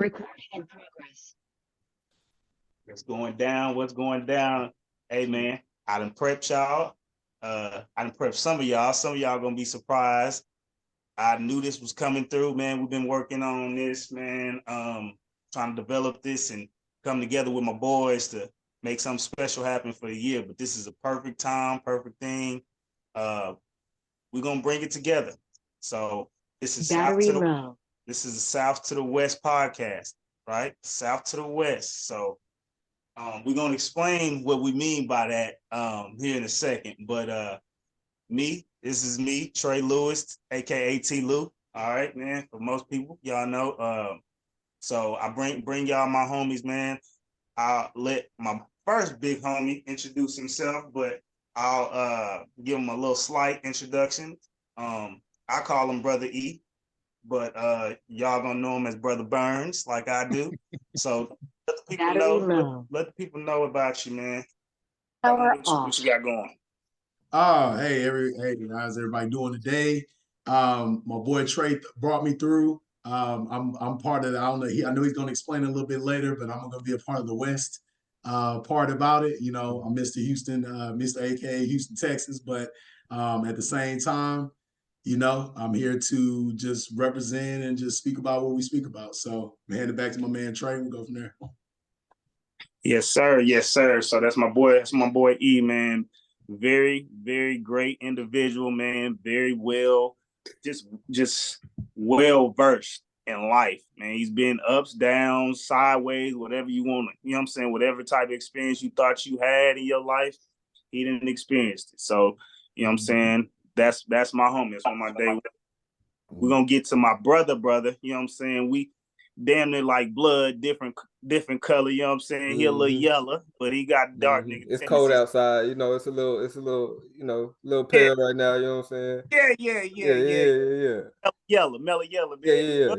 Recording in progress. What's going down? What's going down? Hey man, I done prepped y'all. I done prepped some of y'all. Some of y'all gonna be surprised. I knew this was coming through, man. We've been working on this, man. Trying to develop this and come together with my boys to make something special happen for the year. But this is a perfect time, perfect thing. We're gonna bring it together. So this is this is the South to the West podcast, right? South to the West. So we're gonna explain what we mean by that here in a second. But this is me, Trey Lewis, aka T Lou. All right, man. For most people, y'all know. So I bring y'all my homies, man. I'll let my first big homie introduce himself, but I'll give him a little slight introduction. I call him Brother E, but y'all gonna know him as Brother Burns, like I do. So let the people know. Let the people know about you, man. What you got going? Oh, hey, how's everybody doing today? My boy Trey brought me through. I'm part of the, I don't know, I know he's gonna explain a little bit later, but I'm gonna be a part of the West part about it. You know, I'm Mr. Houston, Mr. AKA Houston, Texas, but at the same time, you know, I'm here to just represent and just speak about what we speak about. So I'm hand it back to my man Trey. We'll go from there. Yes, sir. Yes, sir. So that's my boy. That's my boy E, man. Very, very great individual, man. Very well, just well versed in life, man. He's been ups, downs, sideways, whatever you want. You know what I'm saying? Whatever type of experience you thought you had in your life, he didn't experience it. So, you know what I'm saying? That's my homie. That's on my day. We're gonna get to my brother. You know what I'm saying? We damn near like blood, different color, you know what I'm saying? He a little yellow, but he got dark nigga. It's cold outside, you know, it's a little, you know, little pale right now, you know what I'm saying? Yeah. Mellow yellow, man. Yeah.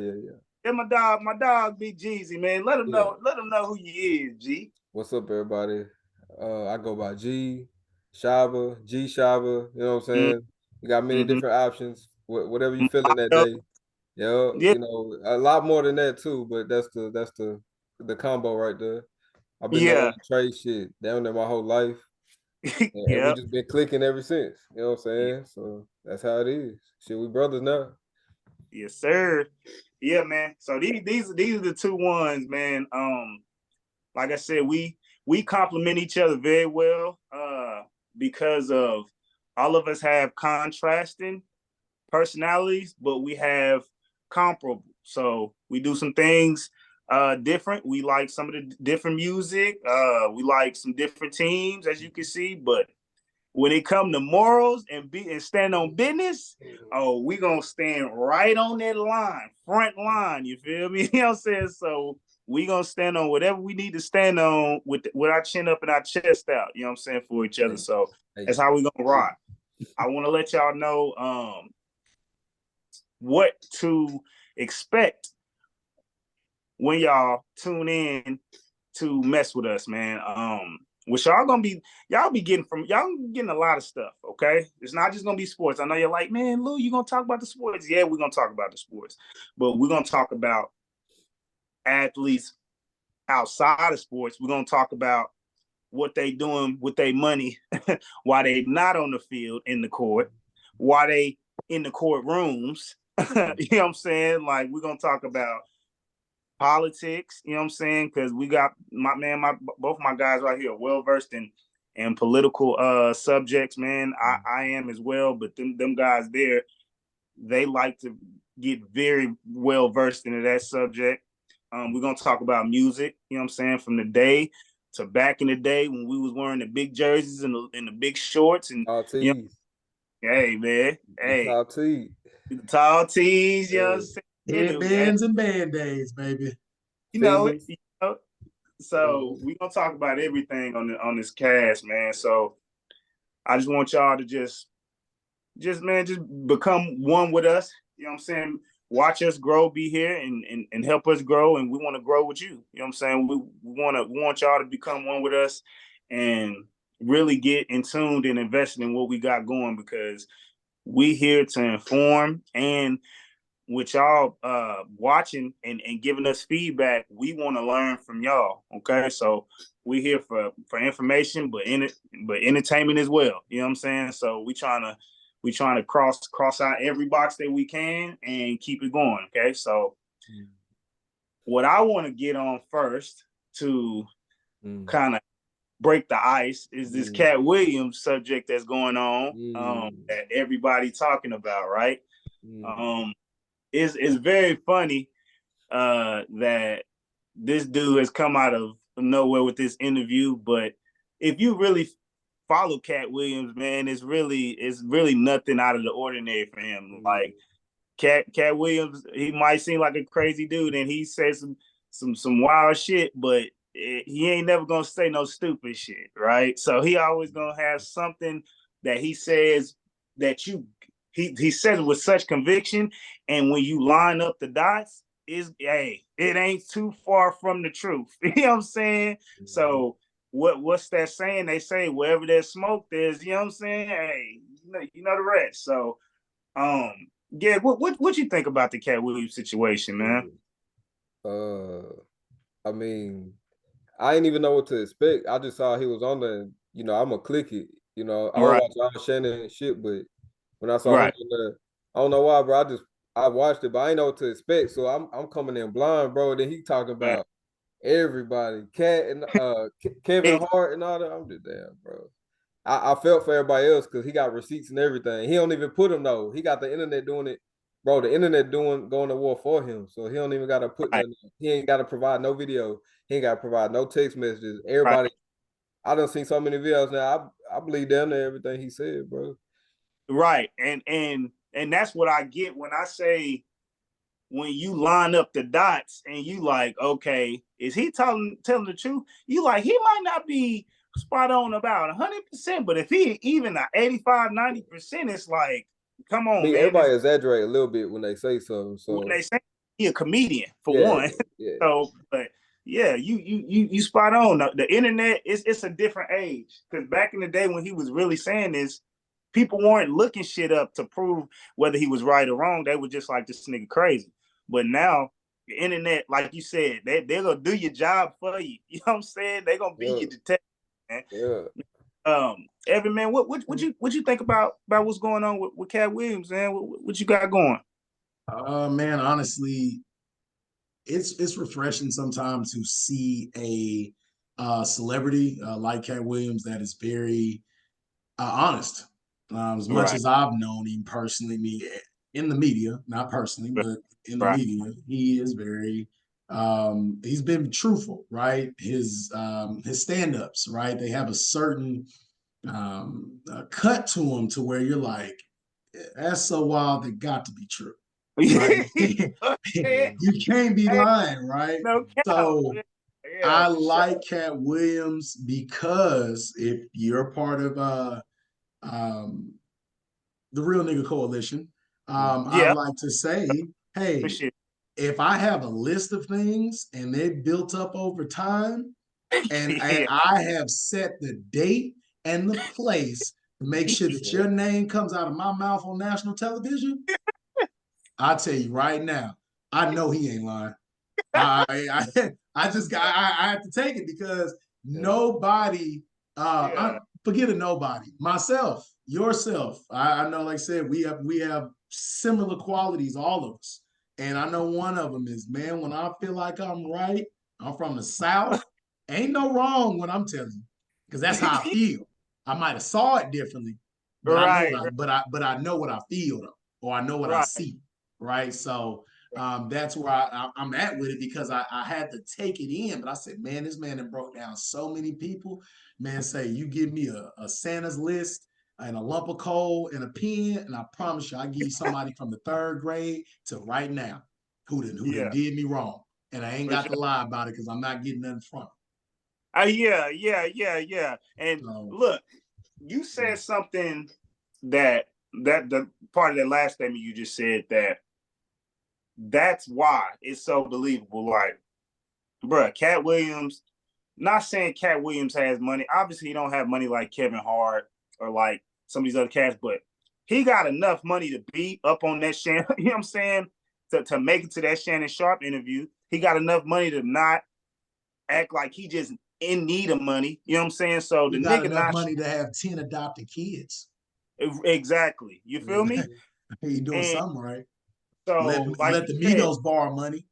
And my dog Big Jeezy, man. Let him know who you is, G. What's up, everybody? I go by G Shaba, you know what I'm saying? You got many different options, whatever you feeling that day. Yeah, you know, a lot more than that too, but that's the combo right there. I've been knowing Trey shit down there my whole life. And we just been clicking ever since. You know what I'm saying? So that's how it is. Shit, we brothers now. Yes, sir. Yeah, man. So these are the two ones, man. Like I said, we complement each other very well because of all of us have contrasting personalities, but we have comparable. So we do some things different. We like some of the different music. We like some different teams, as you can see. But when it come to morals and stand on business, we gonna stand right on that line, front line. You feel me? You know what I'm saying? So we gonna stand on whatever we need to stand on with our chin up and our chest out. You know what I'm saying, for each other. So that's how we gonna rock. I want to let y'all know what to expect when y'all tune in to mess with us, man. Which y'all be getting a lot of stuff, okay? It's not just gonna be sports. I know you're like, man, Lou, you gonna talk about the sports? Yeah, we're gonna talk about the sports, but we're gonna talk about athletes outside of sports. We're gonna talk about what they doing with their money while they not on the field in the court, while they in the courtrooms. You know what I'm saying? Like, we're gonna talk about politics, you know what I'm saying? Because we got both my guys right here well versed in political subjects, man. I am as well, but them guys there, they like to get very well versed into that subject. We're gonna talk about music, you know what I'm saying, from the day to back in the day when we was wearing the big jerseys and the big shorts and you know, hey man, hey, the tall tees, you know what I'm saying? Headbands and band-aids, baby. You know, so we're gonna talk about everything on this cast, man. So I just want y'all to just become one with us. You know what I'm saying? Watch us grow, be here and help us grow, and we want to grow with you. You know what I'm saying? We want y'all to become one with us and really get in tuned and invested in what we got going, because we here to inform and with y'all watching and giving us feedback, we want to learn from y'all. Okay, so we here for information, but entertainment as well. You know what I'm saying? So we trying to cross out every box that we can and keep it going. Okay, so what I want to get on first to kind of break the ice is this Katt Williams subject that's going on that everybody talking about, right? It's very funny that this dude has come out of nowhere with this interview, but if you really follow Katt Williams, man, it's really nothing out of the ordinary for him. Like Katt Williams, he might seem like a crazy dude, and he says some wild shit, but he ain't never gonna say no stupid shit, right? So he always gonna have something that he says that he says it with such conviction, and when you line up the dots, it ain't too far from the truth. You know what I'm saying? So what's that saying? They say wherever there's smoke, there's, you know what I'm saying? Hey, you know the rest. So yeah, what you think about the Katt Williams situation, man? I mean, I didn't even know what to expect. I just saw he was on there. I'm gonna click it. I don't watch all Shannon shit, but when I saw him on there, I don't know why, bro. I watched it, but I didn't know what to expect. So I'm coming in blind, bro. Then he talking about everybody, Katt and Kevin Hart and all that. I'm just damn, bro. I felt for everybody else because he got receipts and everything. He don't even put them though. He got the internet doing it, bro. The internet going to war for him, so he don't even got to put nothing. He ain't got to provide no video. He ain't got to provide no text messages. Everybody, I done seen so many videos now. I believe damn near everything he said, bro. Right, and that's what I get when I say, when you line up the dots and you like, okay, is he telling the truth? You like, he might not be spot on about 100%, but if he even 85, 90%, it's like, come on, man. Everybody exaggerate a little bit when they say something. So when they say he a comedian for one. Yeah. So, but yeah, you spot on. The internet it's a different age, because back in the day when he was really saying this, people weren't looking shit up to prove whether he was right or wrong. They were just like, this nigga crazy. But now the internet, like you said, they're gonna do your job for you. You know what I'm saying? They're gonna be your detective, man. Evan, man, what you think about what's going on with Katt Williams, man? What you got going? Man, honestly, it's refreshing sometimes to see a celebrity like Katt Williams that is very honest. As much as I've known him personally, me in the media, not personally, but in the media, he is very. He's been truthful, right? His stand-ups, right? They have a certain cut to them to where you're like, that's so wild, it got to be true. Right? You can't be lying, right? No cap. So I like Katt Williams because if you're part of the Real Nigga Coalition, I'd like to say, hey, if I have a list of things and they're built up over time, and I have set the date and the place to make sure that your name comes out of my mouth on national television, I'll tell you right now, I know he ain't lying. I have to take it because nobody, forget a nobody, myself, yourself. I know, like I said, we have similar qualities, all of us. And I know one of them is, man, when I feel like I'm right, I'm from the South. Ain't no wrong what I'm telling you, because that's how I feel. I might have saw it differently, but I know what I feel though, or I know what I see, right? So that's where I'm at with it, because I had to take it in. But I said, man, this man that broke down so many people. Man, say you give me a Santa's list and a lump of coal and a pen, and I promise you, I give you somebody from the 3rd grade to right now who done did me wrong, and I ain't got to lie about it because I'm not getting nothing from it. Yeah. And look, you said something that the part of that last statement you just said, that's why it's so believable. Like, bruh, Katt Williams, not saying Katt Williams has money. Obviously, he don't have money like Kevin Hart or like some of these other cats, but he got enough money to be up on that channel, you know what I'm saying, to make it to that Shannon Sharp interview. He got enough money to not act like he just in need of money. You know what I'm saying? So he the got nigga enough not money to have 10 adopted kids. exactly. You feel me? He doing And something right. so like Let the you said, Migos borrow money.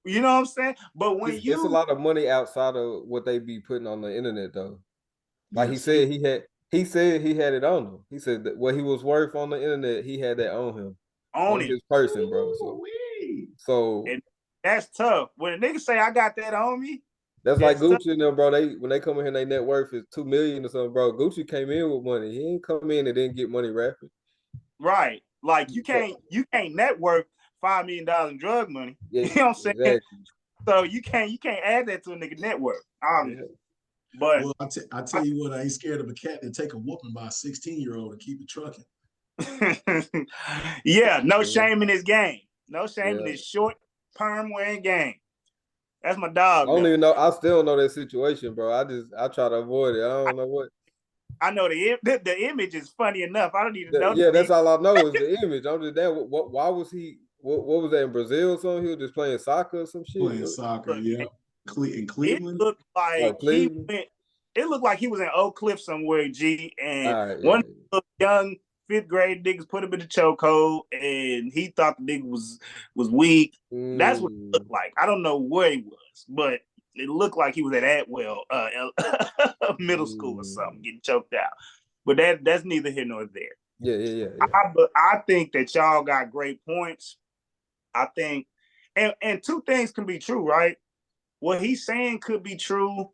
you know what I'm saying? But when it's a lot of money outside of what they be putting on the internet though. Like Yes. he said he had it on him. He said that what he was worth on the internet, he had that on him. on On him. his person, bro. So And that's tough. When a nigga say I got that on me, that's like tough. Gucci and them, bro. When they come in here, their net worth is $2 million or something, bro. Gucci came in with money. He ain't come in and didn't get money rapping. Right. Like you can't net worth $5 million in drug money. Yeah, you know what I'm saying? exactly. So you can't add that to a nigga net worth. Obviously. Yeah. But well, I tell you what, I ain't scared of a cat that take a whooping by a 16-year-old and keep it trucking. Yeah, no shame in this game. No shame in this short perm wearing game. That's my dog. I don't even know. I still don't know that situation, bro. I try to avoid it. I don't know what. I know the image is funny enough. I don't even know. Yeah, that's all I know is the image. I'm just that. Why was he? What was that in Brazil or something? He was just playing soccer or some shit. Playing soccer, yeah. In Cleveland. It looked like he went. It looked like he was in Oak Cliff somewhere, G. And one young 5th grade niggas put him in the chokehold, and he thought the nigga was weak. That's what it looked like. I don't know where he was, but it looked like he was at Atwell middle school or something, getting choked out. But that's neither here nor there. Yeah. I think that y'all got great points. I think, and two things can be true, right? What he's saying could be true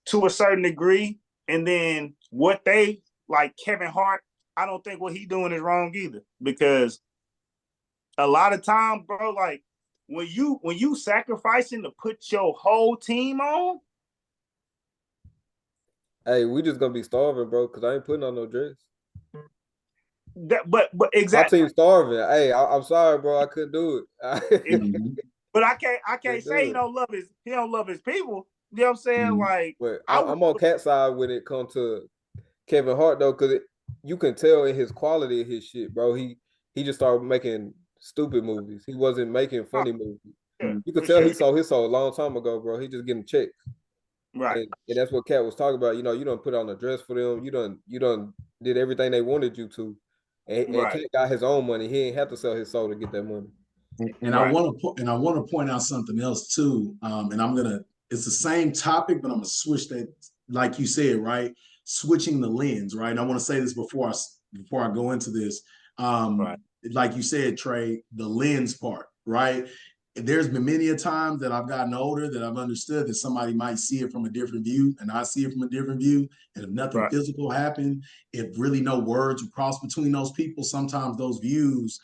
to a certain degree, and then what they like Kevin Hart, I don't think what he doing is wrong either, because a lot of time, bro, like when you sacrificing to put your whole team on, hey, we just gonna be starving, bro, because I ain't putting on no dress. But exactly, my team's starving. Hey, I'm sorry, bro, I couldn't do it. But I can't say he don't love his people. You know what I'm saying? Like, but I'm on Katt's side when it comes to Kevin Hart though, because you can tell in his quality of his shit, bro. He just started making stupid movies. He wasn't making funny movies. Yeah, you could tell he sold his soul a long time ago, bro. He just getting checks. Right. And that's what Katt was talking about. You know, you don't put on a dress for them. You done did everything they wanted you to. And Katt got his own money. He ain't have to sell his soul to get that money. And I want to point out something else too. And it's the same topic, but I'm gonna switch that, like you said, right? Switching the lens, right? And I want to say this before I go into this. Like you said, Trey, the lens part, right? There's been many a time that I've gotten older that I've understood that somebody might see it from a different view, and I see it from a different view. And if nothing physical happened, if really no words would cross between those people, sometimes those views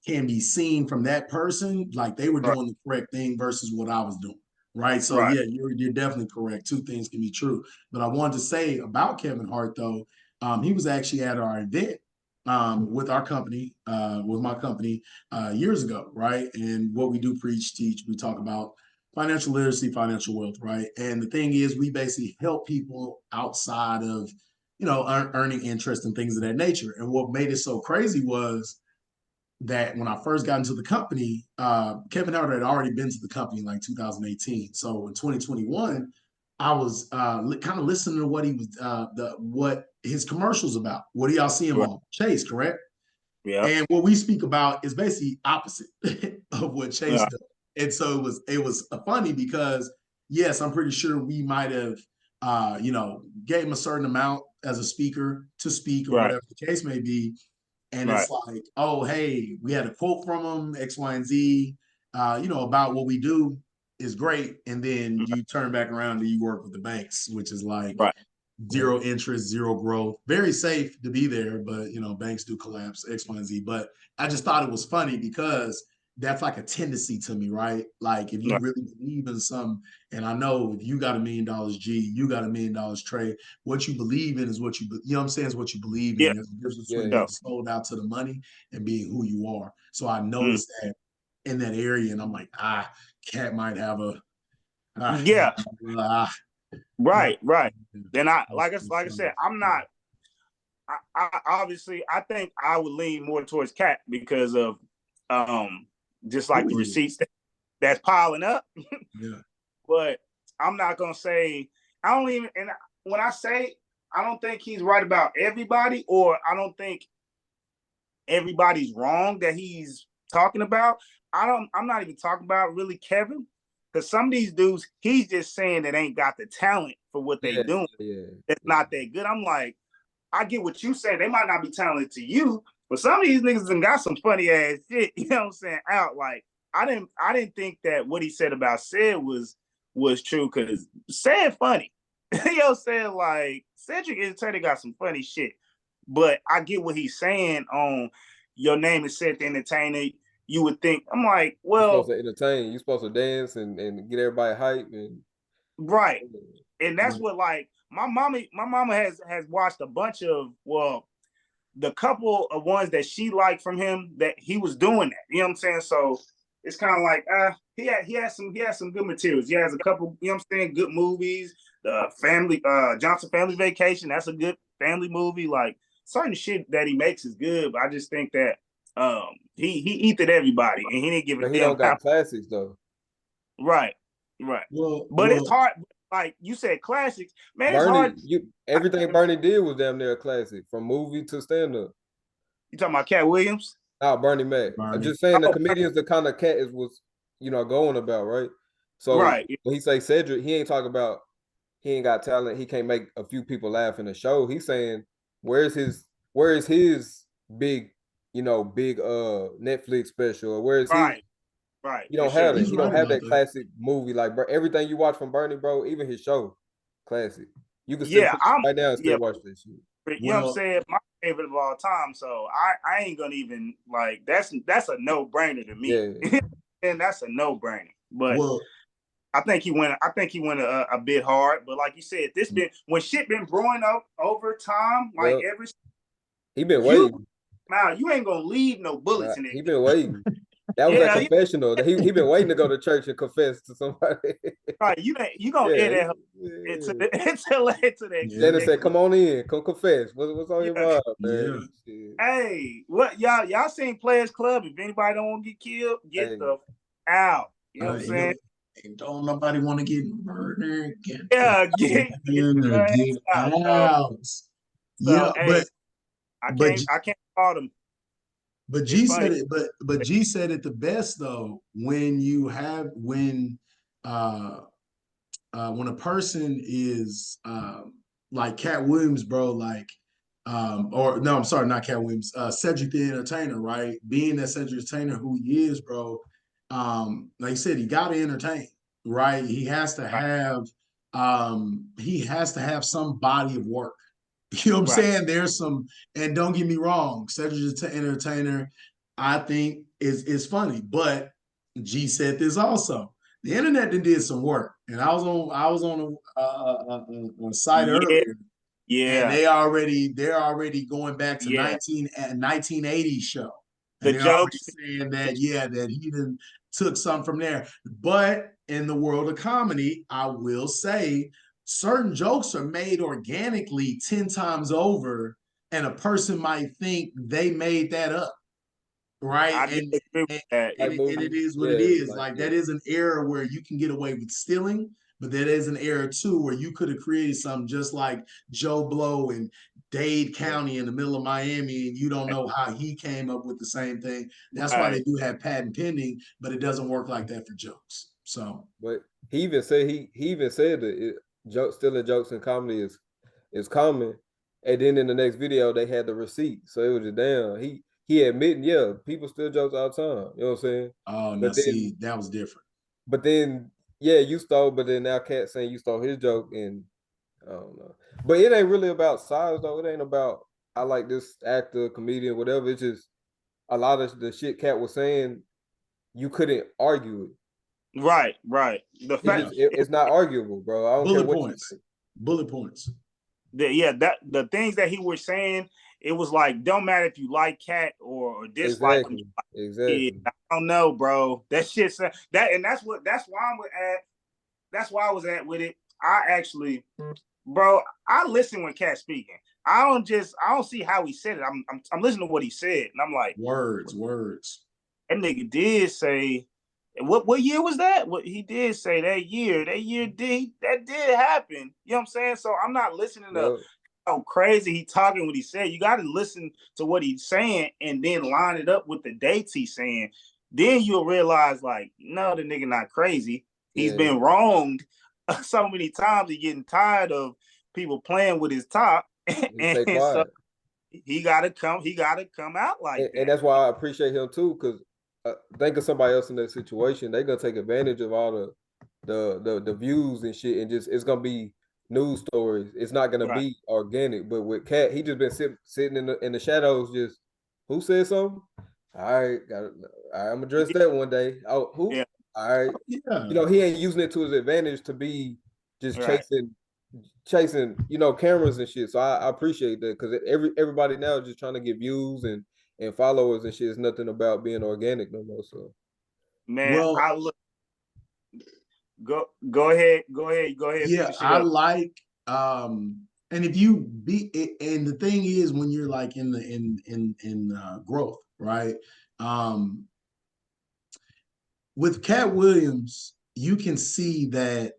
can be seen from that person like they were doing the correct thing versus what I was doing. Right. So yeah, you're definitely correct. Two things can be true. But I wanted to say about Kevin Hart though, he was actually at our event with our company, with my company years ago, right? And what we do teach, we talk about financial literacy, financial wealth, right? And the thing is, we basically help people outside of, earning interest and things of that nature. And what made it so crazy was that when I first got into the company, Kevin Hart had already been to the company in like 2018. So in 2021, I was kind of listening to what he was, what his commercials about. What do y'all see him on? Chase, correct? Yeah. And what we speak about is basically opposite of what Chase does. And so it was funny because yes, I'm pretty sure we might have, gave him a certain amount as a speaker to speak or whatever the case may be. And it's like, oh, hey, we had a quote from him, X, Y, and Z, about what we do is great. And then you turn back around and you work with the banks, which is like zero interest, zero growth. Very safe to be there, but, banks do collapse, X, Y, and Z. But I just thought it was funny because that's like a tendency to me, right? Like if you really believe in some, and I know if you got $1 million, G, you got $1 million, Trey, what you believe in is what you know what I'm saying, is what you believe in. There's a difference between being sold out to the money and being who you are. So I noticed that in that area, and I'm like, Katt might have a right. Then like I said, I'm not. I obviously I think I would lean more towards Katt because of just like the receipts that's piling up. Yeah. But I'm not gonna say I don't even. And when I say I don't think he's right about everybody, or I don't think everybody's wrong that he's talking about. I'm not even talking about really Kevin, because some of these dudes, he's just saying that ain't got the talent for what they doing. It's not that good. I'm like, I get what you say. They might not be talented to you, but some of these niggas done got some funny ass shit. You know what I'm saying? Out like I didn't think that what he said about Sid was true, because Sid funny. You know what I'm saying? Like Cedric Entertainer got some funny shit. But I get what he's saying on your name is Seth the Entertainer. You would think, I'm like, well, you're supposed to entertain, you're supposed to dance and get everybody hype and right. And that's what, like, my mama has watched a bunch of, well, the couple of ones that she liked from him that he was doing that. You know what I'm saying? So it's kind of like he has some good materials. He has a couple, you know what I'm saying, good movies. The family Johnson Family Vacation, that's a good family movie. Like certain shit that he makes is good, but I just think that he eated everybody and he didn't give a damn. He don't got classics though. Right. But it's hard. Like you said, classics, man. It's hard. Everything Bernie did was damn near a classic, from movie to stand up. You talking about Katt Williams? No, Bernie Mac. I'm just saying the comedians, the kind of Katt was going about, right? So right. When he say Cedric, he ain't talking about he ain't got talent, he can't make a few people laugh in the show. He's saying where is his big Netflix special, or where is his right. You don't have it. He don't have that classic movie. Like, bro, everything you watch from Bernie, bro, even his show, classic. You can still put it right now and still watch that shit. You know what I'm saying? My favorite of all time. So I ain't gonna even like that's a no-brainer to me. Yeah. And that's a no-brainer. But I think he went a bit hard. But like you said, when shit been growing up over time, like he been waiting. Now you ain't gonna leave no bullets in it. He been waiting. That was a confessional. He been waiting to go to church and confess to somebody. Right, you gonna edit into that. Then said, "Come on in, come confess. What's on your mind, man?" Hey, what y'all seen Players Club? If anybody don't want to get killed, get the out. You know what I'm saying? Don't nobody want to get murdered. Get out. So, I can't call them. But G said it. But G said it the best though. When a person is like Katt Williams, bro, like or no, I'm sorry, not Katt Williams, Cedric the Entertainer, right? Being that Cedric the Entertainer who he is, bro. Like you said, he gotta entertain, right? He has to have some body of work. You know what I'm saying? There's some, and don't get me wrong, Cedric the Entertainer, I think is funny, but G said this also. The internet did some work, and I was on a site earlier. Yeah, and they're already going back to 1980 show. And they're already saying that that he done took some from there. But in the world of comedy, I will say certain jokes are made organically 10 times over, and a person might think they made that up. Right. And it is what it is. Like that is an era where you can get away with stealing, but that is an era too where you could have created something just like Joe Blow in Dade County in the middle of Miami, and you don't know how he came up with the same thing. That's why they do have patent pending, but it doesn't work like that for jokes. So, but he even said that stealing jokes in comedy is common. And then in the next video, they had the receipt, so it was just damn. He admitting, people steal jokes all the time. You know what I'm saying? Oh, now see, that was different. But then, you stole. But then now Katt saying you stole his joke, and I don't know. But it ain't really about size though. It ain't about I like this actor, comedian, whatever. It's just a lot of the shit Katt was saying, you couldn't argue it. Right. The fact it's not arguable, bro. I don't care what you say. Bullet points. The things that he was saying, it was like, don't matter if you like Katt or dislike him. Exactly. I don't know, bro. That shit's that's why I was at with it. I actually, bro, I listen when Katt's speaking. I don't see how he said it. I'm listening to what he said, and I'm like, words. that nigga did say, what year was that? What he did say that year that did happen. You know what I'm saying? So I'm not listening to how crazy he talking what he said. You got to listen to what he's saying and then line it up with the dates he's saying. Then you'll realize, like, no, the nigga not crazy. He's been wronged so many times. He's getting tired of people playing with his top, and so he gotta come out like that. And that's why I appreciate him too, because think of somebody else in that situation. They're gonna take advantage of all the views and shit, and just it's gonna be news stories. It's not gonna be organic. But with Katt, he just been sitting in the shadows. Just who said something? All right, I'm gonna address that one day. Oh, who? Yeah. All right, you know, he ain't using it to his advantage to be just chasing, you know, cameras and shit. So I appreciate that, because everybody now is just trying to get views and followers and shit. It's nothing about being organic no more. So, man, I look. Go ahead. Yeah, I like. And if you be, and the thing is, when you're like in growth, right? With Katt Williams, you can see that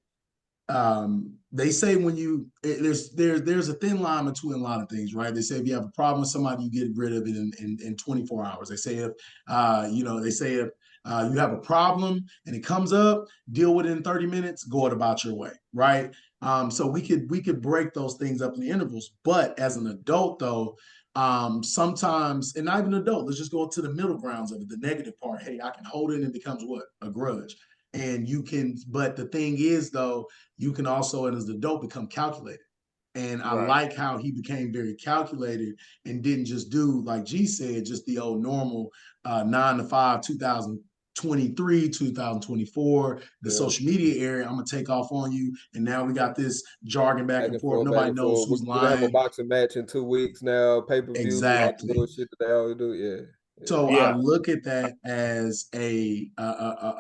they say when you there's a thin line between a lot of things, right? They say if you have a problem with somebody, you get rid of it in 24 hours. They say if you have a problem and it comes up, deal with it in 30 minutes, go it about your way, right? So we could break those things up in the intervals. But as an adult, though, sometimes, and not even an adult, let's just go to the middle grounds of it, the negative part. Hey, I can hold it and it becomes what? A grudge. And you can, but the thing is, though, you can also, as an adult, become calculated. And I like how he became very calculated and didn't just do, like G said, just the old normal 9 to 5, 2023, 2024, the social media area. I'm going to take off on you. And now we got this jargon back and forth. Nobody knows who's lying. We're going to have a boxing match in 2 weeks now, pay-per-view. Exactly. All the shit that they always do. Yeah. So I look at that as a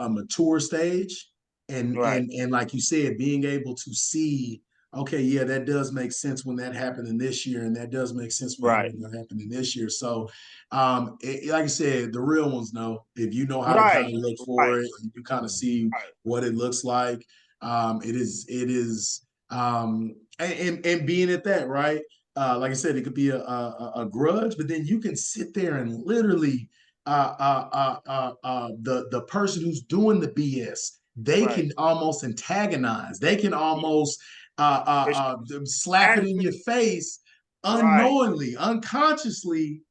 mature stage, and like you said, being able to see, okay, yeah, that does make sense when that happened in this year, and that does make sense when that happened in this year. So, like I said, the real ones know. If you know how to kind of look for it, you kind of see what it looks like. It is, and being at that, right? Like I said, it could be a grudge, but then you can sit there and literally the person who's doing the BS, they can almost antagonize. They can almost slap it in your face unknowingly, unconsciously.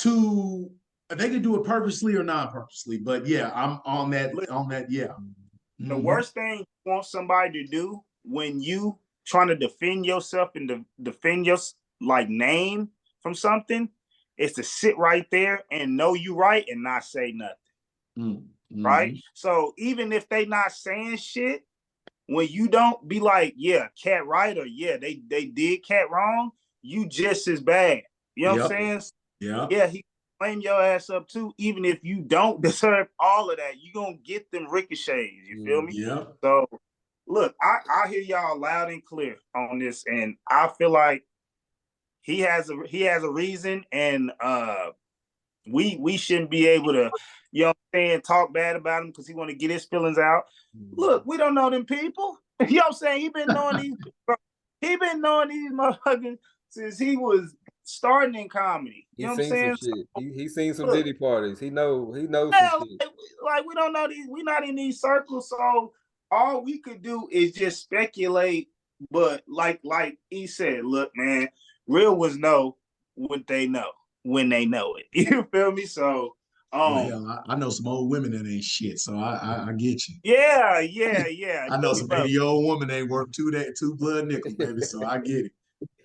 They can do it purposely or non-purposely. But yeah, I'm on that. Yeah. The worst thing you want somebody to do when you trying to defend yourself and defend your name from something is to sit right there and know you right and not say nothing. Right? So even if they not saying shit, when you don't be like, yeah, Katt right, or yeah, they did Katt wrong, you just as bad. You know what I'm saying? Yeah, he blame your ass up too, even if you don't deserve all of that. You gonna get them ricochets. You feel me? Yeah. So look, I hear y'all loud and clear on this, and I feel like he has a reason, and we shouldn't be able to, you know what I'm saying, talk bad about him because he want to get his feelings out. Look, we don't know them people. You know what I'm saying? He been knowing these motherfuckers since he was starting in comedy. You know what I'm saying? He seen some Diddy parties. He knows some shit. Like we don't know these. We not in these circles, so all we could do is just speculate. But like he said, look, man, real ones know what they know when they know it. You feel me? So, I know some old women that ain't shit, so I get you. Yeah. I know some 80-year-old woman ain't worth two blood nickels, baby. So I get it.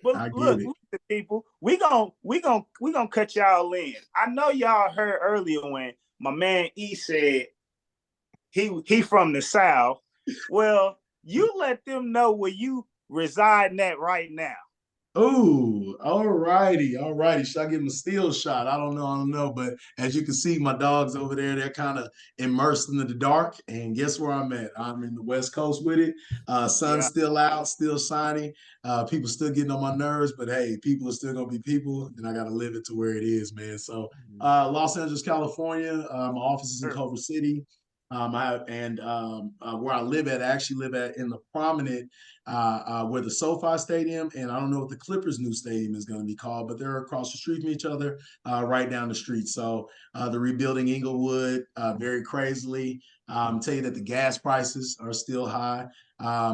But look, people, we gonna cut y'all in. I know y'all heard earlier when my man E said he from the South. Well, you let them know where you reside at right now. Ooh, all righty, all righty. Should I give him a steel shot? I don't know. But as you can see, my dogs over there, they're kind of immersed into the dark. And guess where I'm at? I'm in the West Coast with it. Sun's still out, still shining. People still getting on my nerves, but hey, people are still gonna be people, and I gotta live it to where it is, man. So Los Angeles, California. My office is in Culver City. Where I live at, I actually live at in the prominent where the SoFi Stadium, and I don't know what the Clippers' new stadium is going to be called, but they're across the street from each other, right down the street. So the rebuilding Inglewood very crazily. Tell you that the gas prices are still high.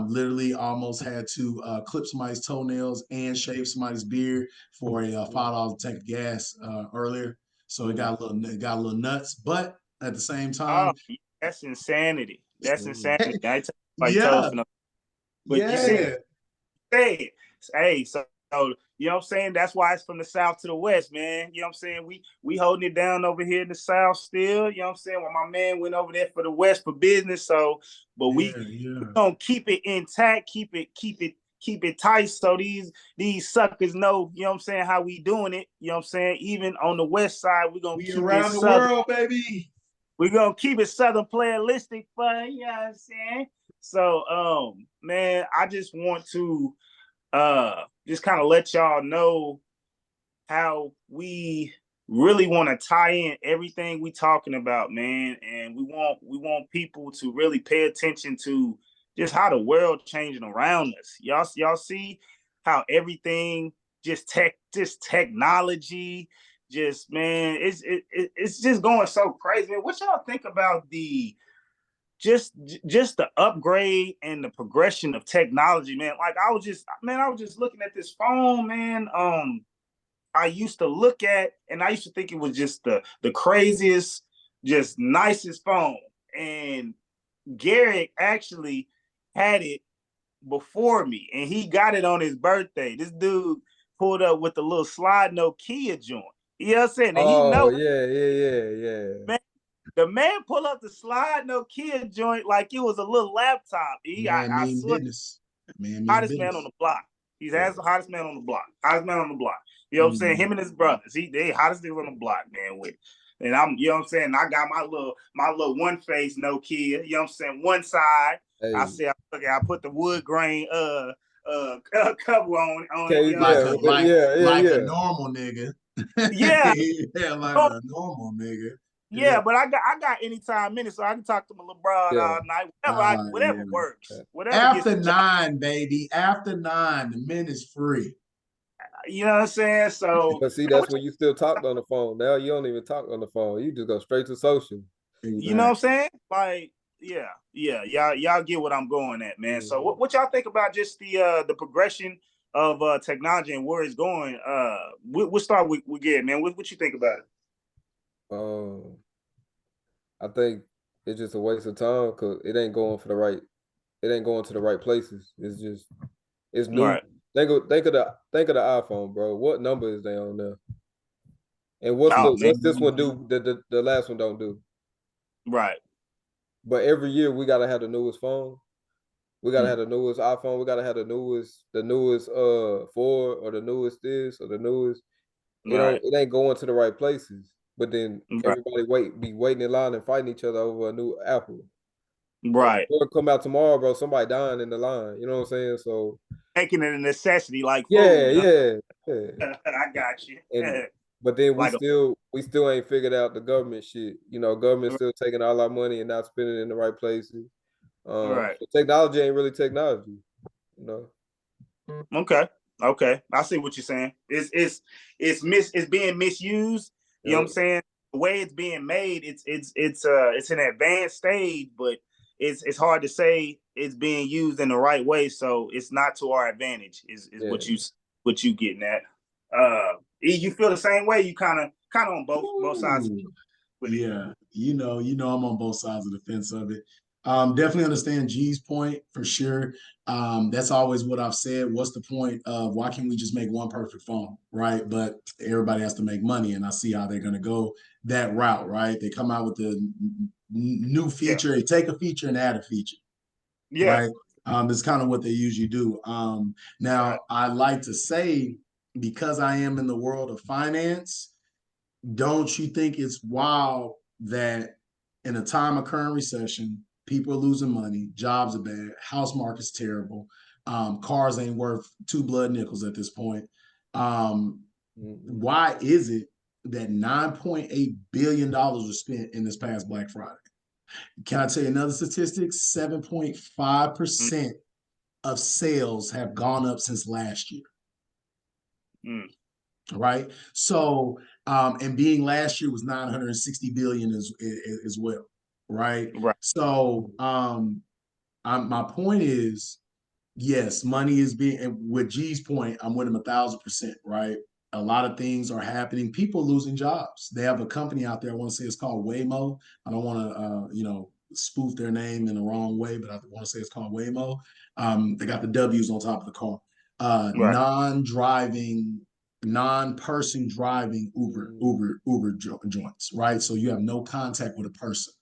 Literally almost had to clip somebody's toenails and shave somebody's beard for a $5 tank of gas earlier. So it got a little nuts, but at the same time, that's insanity. That's insanity. I tell like yeah, but you see, yeah. hey, so you know what I'm saying? That's why it's from the south to the west, man. You know what I'm saying? We holding it down over here in the south still. You know what I'm saying? Well, my man went over there for the west for business. So, but we gonna keep it intact, keep it tight. So these suckers know, you know what I'm saying, how we doing it. You know what I'm saying? Even on the west side, we're gonna keep around the world, baby. We're gonna keep it Southern playalistic fun, you know what I'm saying? So man, I just want to just kind of let y'all know how we really want to tie in everything we talking about, man. And we want people to really pay attention to just how the world changing around us. Y'all see how everything just technology, just man, it's just going so crazy. Man, what y'all think about the just the upgrade and the progression of technology, man? Like I was just looking at this phone, man. I used to look at and I used to think it was just the craziest, just nicest phone. And Garrett actually had it before me, and he got it on his birthday. This dude pulled up with a little slide Nokia joint. You know what I'm saying? And he knows, yeah. Man, the man pull up the slide Nokia joint like it was a little laptop. I swear, business. Hottest man on the block. He's the hottest man on the block. Hottest man on the block. You know what I'm saying? Him and his brothers. They hottest niggas on the block, man. With. And you know what I'm saying? I got my little one face Nokia. You know what I'm saying? One side. Hey. I said, okay, I put the wood grain cover on it. Like a normal nigga. Yeah. Like a normal nigga. Yeah, but I got anytime minutes, so I can talk to my little broad all night. Whatever works. Whatever. After 9, baby. After 9, the minute is free. You know what I'm saying? So, but see, that's when you still talk on the phone. Now you don't even talk on the phone. You just go straight to social. You know what I'm saying? Like, yeah. Y'all get what I'm going at, man. So, what y'all think about just the progression of technology and where it's going? We'll start with Garrett, man. What you think about it? I think it's just a waste of time because it ain't going to the right places. It's new. Right. Think of the iPhone, bro. What number is they on there? And what's this one do the last one don't do? Right. But every year we gotta have the newest phone. We gotta have the newest iPhone. We gotta have the newest Ford or the newest this or the newest. It ain't going to the right places. But then everybody be waiting in line and fighting each other over a new Apple. Right. Or come out tomorrow, bro. Somebody dying in the line. You know what I'm saying? So making it a necessity, like food. Yeah. I got you. But then we still ain't figured out the government shit. You know, government still taking all our money and not spending it in the right places. So technology ain't really technology. You know. Okay. I see what you're saying. It's being misused. You know what I'm saying? The way it's being made, it's an advanced stage, but it's hard to say it's being used in the right way. So it's not to our advantage. Is what you getting at? You feel the same way? You kind of on both sides. Yeah, you know, I'm on both sides of the fence of it. Definitely understand G's point for sure. That's always what I've said. What's the point of why can't we just make one perfect phone, right? But everybody has to make money, and I see how they're going to go that route, right? They come out with the new feature, they take a feature and add a feature, right? It's kind of what they usually do. Now, I like to say, because I am in the world of finance, don't you think it's wild that in a time of current recession, people are losing money, jobs are bad, house market's terrible, cars ain't worth two blood nickels at this point. Why is it that $9.8 billion was spent in this past Black Friday? Can I tell you another statistic? 7.5% of sales have gone up since last year. Right. So, and being last year was 960 billion as well. Right. So, my point is, yes, money is being, and with G's point, I'm with him 1,000%. Right. A lot of things are happening. People losing jobs. They have a company out there. I want to say it's called Waymo. I don't want to, spoof their name in the wrong way, but I want to say it's called Waymo. They got the W's on top of the car. Non-person driving Uber joints, right? So you have no contact with a person,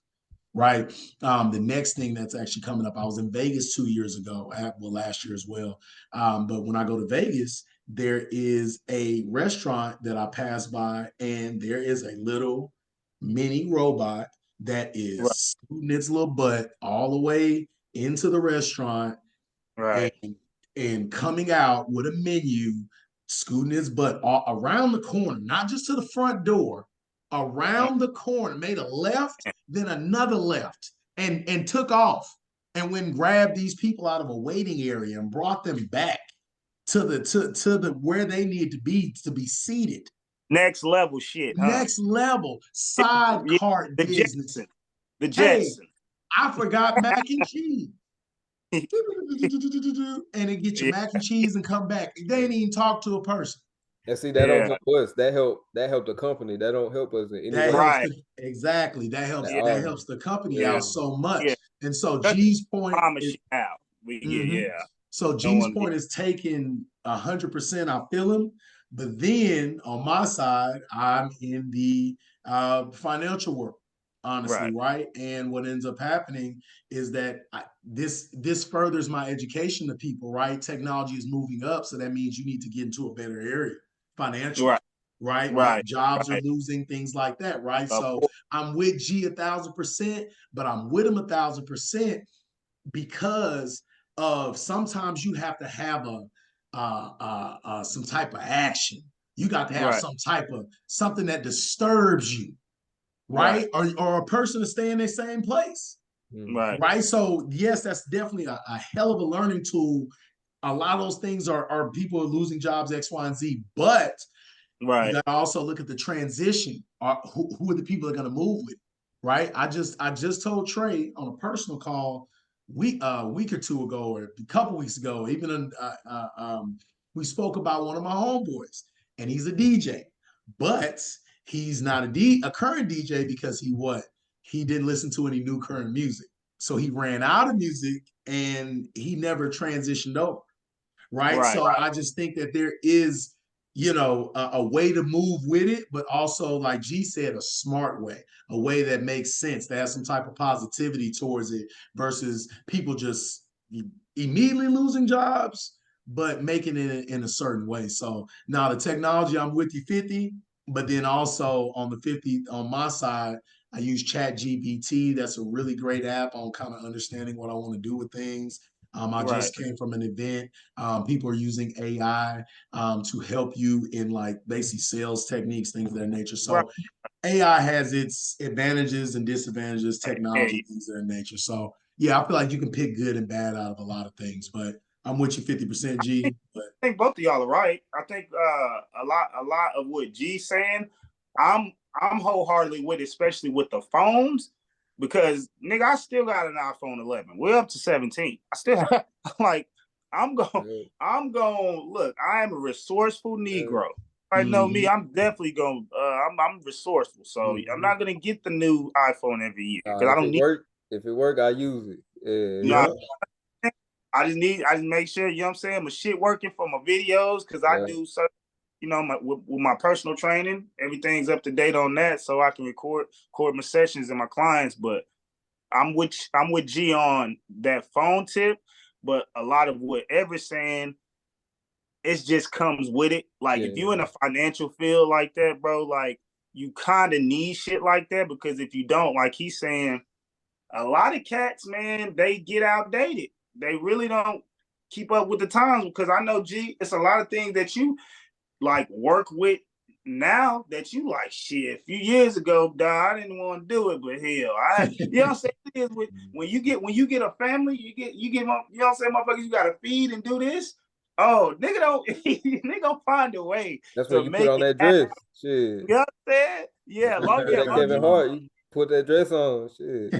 right? The next thing that's actually coming up, I was in Vegas 2 years ago, last year as well. But when I go to Vegas, there is a restaurant that I pass by, and there is a little mini robot that is scooting its little butt all the way into the restaurant, and coming out with a menu, scooting his butt all around the corner, not just to the front door, around the corner, made a left, then another left, and took off, and went and grabbed these people out of a waiting area and brought them back to the where they need to be seated. Next level shit. Next level side cart business. The Jetson. Hey, I forgot mac and cheese. And it get your mac and cheese and come back. They ain't even talk to a person. And see, that don't help us. That help the company. That don't help us in any way. Exactly. That helps the company out so much. And so G's point is out. So G's point is taken 100%. I feel him. But then on my side, I'm in the financial world, honestly, right? And what ends up happening is that this furthers my education to people, right? Technology is moving up, so that means you need to get into a better area, financial, right? Jobs are losing, things like that, right? So I'm with G 1,000%, but I'm with him 1,000% because of sometimes you have to have some type of action. You got to have some type of something that disturbs you, right? Or a person to stay in the same place, right? So yes, that's definitely a hell of a learning tool. A lot of those things are people are losing jobs, X, Y, and Z, but you got to also look at the transition. Who are the people that are going to move with, right? I just told Trey on a personal call a week or two ago, or a couple weeks ago, even we spoke about one of my homeboys, and he's a DJ, but he's not a current DJ because he didn't listen to any new current music, so he ran out of music and he never transitioned over, right? So I just think that there is a way to move with it, but also, like G said, a smart way, a way that makes sense, that has some type of positivity towards it versus people just immediately losing jobs, but making it in a certain way. So now the technology, I'm with you 50, but then also on the 50, on my side, I use Chat GPT. That's a really great app on kind of understanding what I want to do with things. I just came from an event. People are using AI to help you in like basic sales techniques, things of that nature. So AI has its advantages and disadvantages, technology, things of that nature. So yeah, I feel like you can pick good and bad out of a lot of things, but I'm with you 50%, G. But I think both of y'all are right. I think a lot of what G's saying, I'm wholeheartedly with, especially with the phones. Because nigga, I still got an iPhone 11. We're up to 17. I still like. I'm going. Look, I am a resourceful Negro. Know me. I'm definitely going. I'm resourceful. So I'm not gonna get the new iPhone every year because I don't need. If it work, I use it. I just make sure, you know what I'm saying, my shit working for my videos, because I do certain, with my personal training, everything's up to date on that, so I can record my sessions and my clients. But I'm with G on that phone tip. but a lot of what Everett's saying, it just comes with it. Like if you in a financial field like that, bro, like you kind of need shit like that, because if you don't, like he's saying, a lot of cats, man, they get outdated. They really don't keep up with the times, because I know, G, it's a lot of things that you like work with now that you like, shit, a few years ago, dog, I didn't want to do it, but hell, you know what I'm saying? It is when you get a family, you know what I'm saying, motherfuckers, you gotta feed and do this. Oh, nigga don't nigga gonna find a way. That's to when you put on that dress. Shit. You know what I'm saying? Yeah, long that Kevin Hart, you put that dress on. Shit.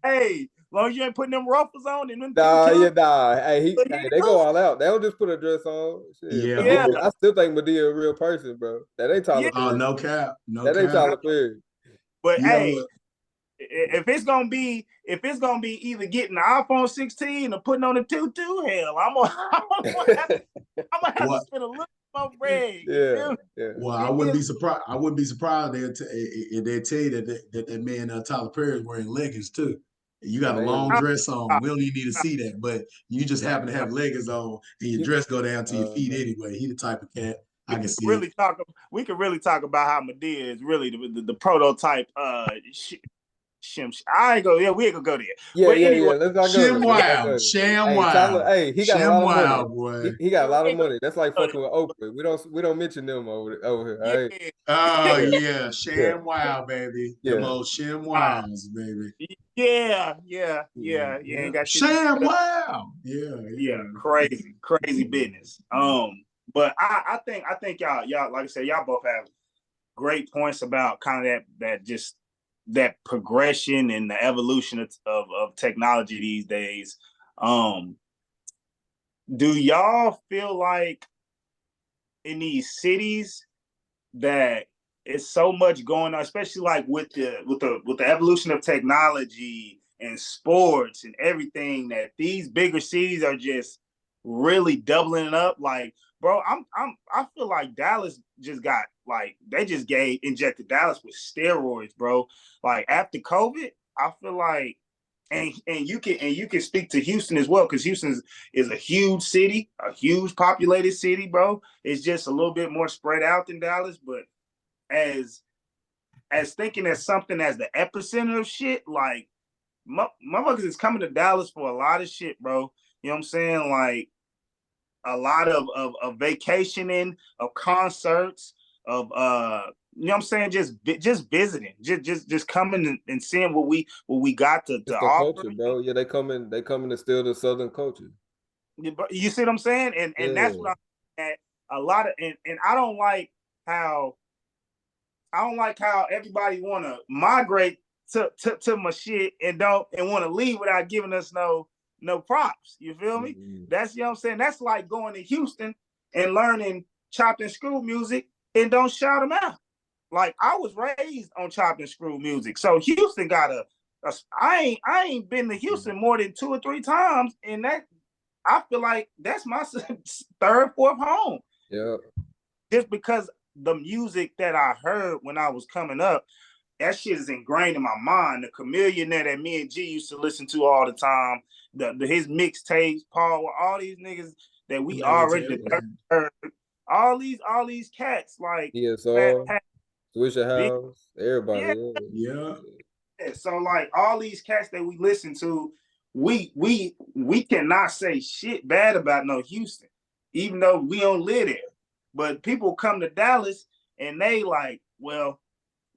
Hey, long as you ain't putting them ruffles on and them Hey, they go all out. They don't just put a dress on. Shit. Yeah. I still think Madea a real person, bro. That ain't Tyler Perry. Oh, no cap. No that cap. ain't Tyler Perry. But hey, if it's gonna be either getting the iPhone 16 or putting on the tutu, hell, I'm gonna have to spend a little more bread. Yeah. Well, I wouldn't be surprised. I wouldn't be surprised if they tell you that man Tyler Perry is wearing leggings too. You got a long dress on. We don't even need to see that, but you just happen to have leggings on and your dress go down to your feet anyway. He the type of cat I can see. We could really talk about how Madea is really the prototype. I ain't go. Yeah, we ain't gonna go there. Yeah, but anyway, let's not go Sham Tyler, hey, he got a lot of money. Boy. He got a lot of money. That's like fucking with Oprah. We don't mention them over here. All right? Oh yeah, Sham Wow, baby. Them old Sham Wows, baby. Yeah. You ain't got shit. Sham Wow. Yeah. Crazy business. But I think y'all like I said, y'all both have great points about kind of that progression and the evolution of technology these days. Do y'all feel like in these cities that it's so much going on, especially like with the evolution of technology and sports and everything, that these bigger cities are just really doubling it up? Like, bro, I feel like Dallas just got, like, they just injected Dallas with steroids, bro. Like after COVID, I feel like, and you can speak to Houston as well, because Houston is a huge city, a huge populated city, bro. It's just a little bit more spread out than Dallas, but as thinking as something as the epicenter of shit, like motherfuckers is coming to Dallas for a lot of shit, bro. You know what I'm saying? Like a lot of vacationing, of concerts, of you know what I'm saying, just visiting, just coming and seeing what we got to offer. Culture, bro. Yeah, they coming to steal the Southern culture. You see what I'm saying? And that's what I'm at a lot of, and I don't like how everybody want to migrate to my shit and want to leave without giving us no props. You feel me? That's, you know what I'm saying? That's like going to Houston and learning chopped and screw music and don't shout them out. Like, I was raised on chopped and screw music, so Houston got I ain't been to Houston more than 2 or 3 times, and that, I feel like that's my 3rd, 4th home. Yeah. Just because the music that I heard when I was coming up, that shit is ingrained in my mind. The Chameleon that me and G used to listen to all the time, his mixtapes, Paul, all these niggas that we already heard, all these cats, like Swisher House, everybody. Yeah. So like all these cats that we listen to, we cannot say shit bad about no Houston, even though we don't live there. But people come to Dallas and they like, well,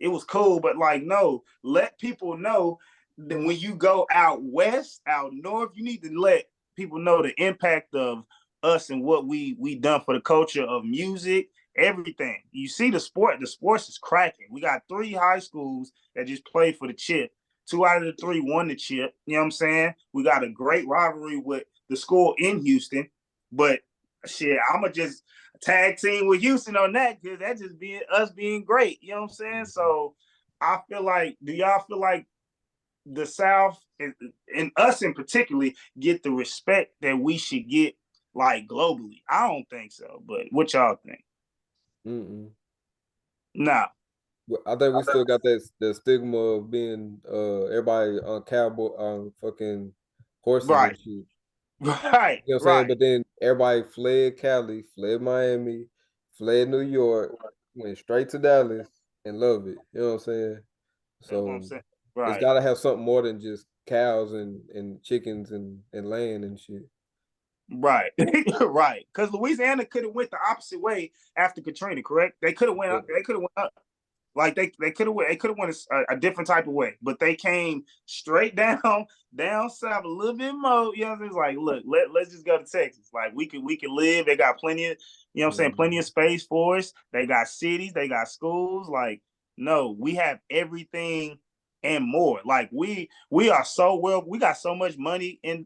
it was cool, but like, no, let people know that when you go out west, out north, you need to let people know the impact of us and what we done for the culture of music, everything. You see the sports is cracking. We got 3 high schools that just play for the chip. 2 out of the 3 won the chip. You know what I'm saying? We got a great rivalry with the school in Houston, but shit, I'ma just tag team with Houston on that, because that just being great. You know what I'm saying? So I feel like, do y'all feel like the South and us in particularly get the respect that we should get, like, globally? I don't think so, but what y'all think? Mm-mm. Nah. I think we still got the stigma of being everybody on cowboy on fucking horses Right, and shit. right, You know what I'm saying? right. But then everybody fled Cali, fled Miami, fled New York, went straight to Dallas and love it. You know what I'm saying? That's what I'm So saying. it's Right, gotta have something more than just cows and chickens and land and shit. right, right. Because Louisiana could have went the opposite way after Katrina. Correct? They could have went up. They could have went up. Like they could have went a different type of way, but they came straight down south a little bit more. You know, it's like, look, let's just go to Texas. Like we can live. They got plenty of, you know what I'm saying, plenty of space for us. They got cities, they got schools. Like, no, we have everything and more. Like we are so well, we got so much money in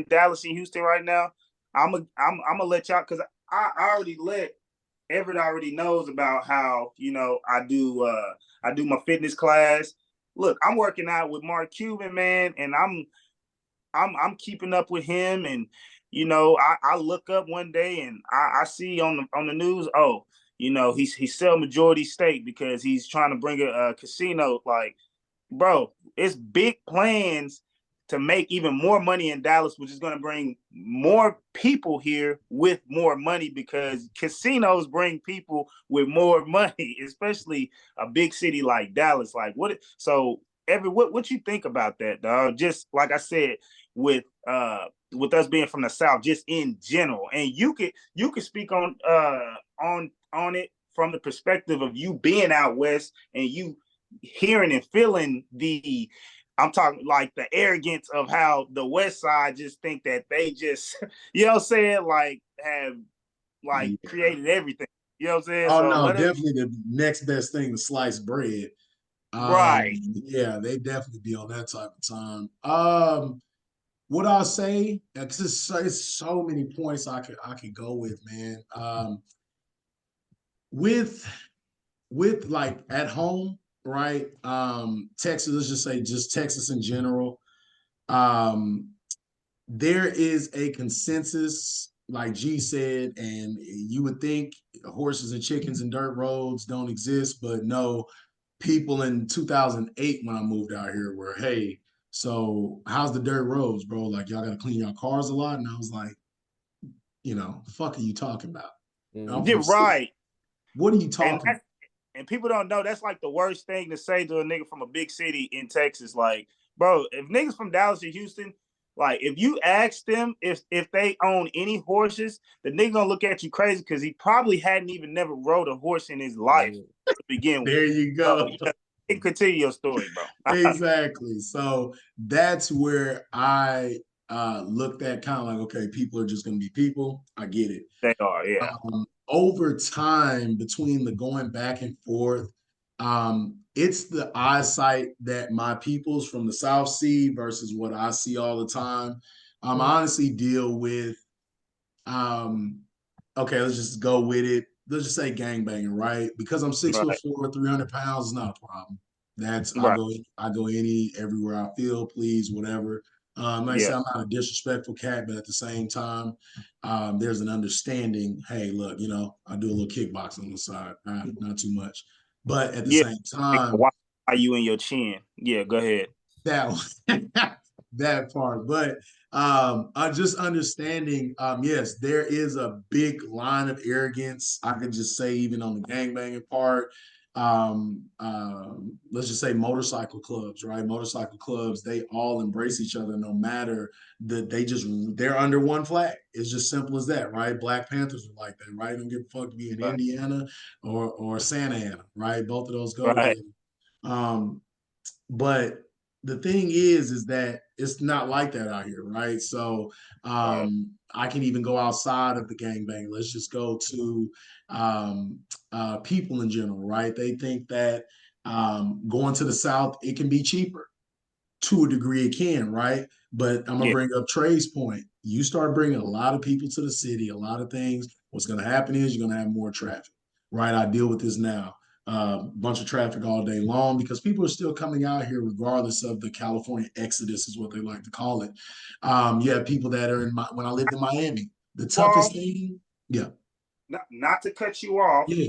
Dallas and Houston right now. I'm gonna let y'all, because I already let Everett already knows about how, I do my fitness class. Look, I'm working out with Mark Cuban, man, and I'm keeping up with him. And I look up one day and I see on the news, oh, he's sell majority stake because he's trying to bring a casino. Like, bro, it's big plans to make even more money in Dallas, which is going to bring more people here with more money, because casinos bring people with more money, especially a big city like Dallas. Like, what you think about that, dog? Just like I said, with us being from the South, just in general, and you could speak on it from the perspective of you being out west and you hearing and feeling I'm talking like the arrogance of how the West Side just think that they just, you know what I'm saying, like have created everything. You know what I'm saying? Oh So no, let us. definitely the next best thing to sliced bread. Right. Yeah, they definitely be on that type of time. What I'll say, because it's so many points I could go with, man. With like at home, right? Texas, let's just say just Texas in general. Um, there is a consensus, like G said, and you would think horses and chickens and dirt roads don't exist, but no, people in 2008 when I moved out here were, hey, so how's the dirt roads, bro? Like y'all got to clean your cars a lot, and I was like, fuck are you talking about? I'm from You're the city. right. What are you And talking about? and people don't know that's like the worst thing to say to a nigga from a big city in Texas. Like, bro, if niggas from Dallas or Houston, like if you ask them if they own any horses, the nigga gonna look at you crazy because he probably hadn't even never rode a horse in his life to begin with. There you So go. yeah, continue your story, bro. Exactly. So that's where I looked at kind of like, okay, people are just going to be people. I get it. They are, yeah. Over time, between the going back and forth, it's the eyesight that my peoples from the South see versus what I see all the time. I honestly deal with, um, okay, let's just go with it. Let's just say gangbanging, right? Because I'm 6'4", Right, 300 pounds is not a problem. That's right, I go everywhere I feel, please, whatever. Like I yeah, said, I'm not a disrespectful cat, but at the same time, there's an understanding. Hey, look, I do a little kickboxing on the side, not too much, but at the yeah. same time, Why are you in your chin? Yeah, go ahead. that that part. But just understanding, yes, there is a big line of arrogance. I could just say even on the gangbanging part. Let's just say motorcycle clubs, right? Motorcycle clubs, they all embrace each other no matter that they're under one flag. It's just simple as that, right? Black Panthers are like that, right? Don't give a fuck to be in Right, Indiana or Santa Ana, right? Both of those go right, together. But the thing is that it's not like that out here, right? So right. I can even go outside of the gangbang. Let's just go to people in general, right? They think that going to the South, it can be cheaper. To a degree, it can, right? But I'm gonna Yeah, bring up Trey's point. You start bringing a lot of people to the city, a lot of things. What's gonna happen is you're gonna have more traffic, right? I deal with this now. Bunch of traffic all day long because people are still coming out here regardless of the California exodus, is what they like to call it. You have people that are when I lived in Miami, the toughest well, thing, yeah, not to cut you off, yeah,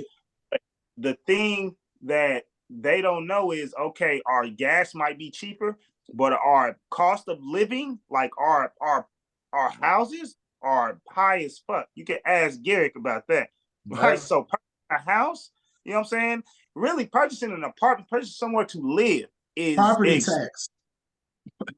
the thing that they don't know is, okay, our gas might be cheaper, but our cost of living, like our houses, are high as fuck. You can ask Garrick about that, right? So a house, you know what I'm saying? Really purchasing an apartment, purchasing somewhere to live is property tax.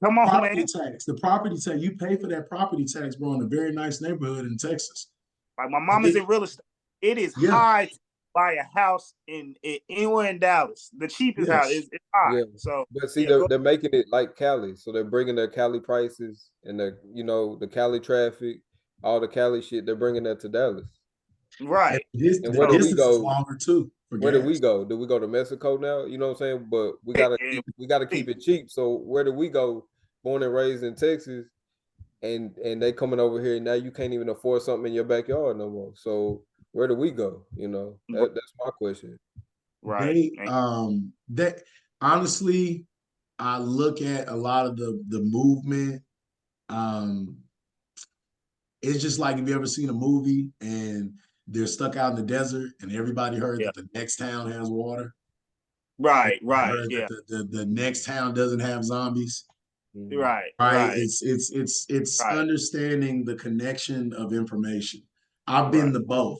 Come on, property man. tax. The property tax. You pay for that property tax, bro, in a very nice neighborhood in Texas. Like my mom is in real estate. It is high to buy a house in anywhere in Dallas. The cheapest house is high. Yeah. So, but see, they're making it like Cali. So they're bringing their Cali prices and the Cali traffic, all the Cali shit. They're bringing that to Dallas. Right. And where do we go? Is longer too. Where do we go? Do we go to Mexico now? You know what I'm saying? But we gotta keep it cheap. So where do we go? Born and raised in Texas, and they coming over here now. You can't even afford something in your backyard no more. So where do we go? That's my question. Right. That honestly, I look at a lot of the movement. It's just like, if you ever seen a movie and they're stuck out in the desert and everybody heard that the next town has water. Right. That the next town doesn't have zombies. Right. It's understanding the connection of information. I've been to both,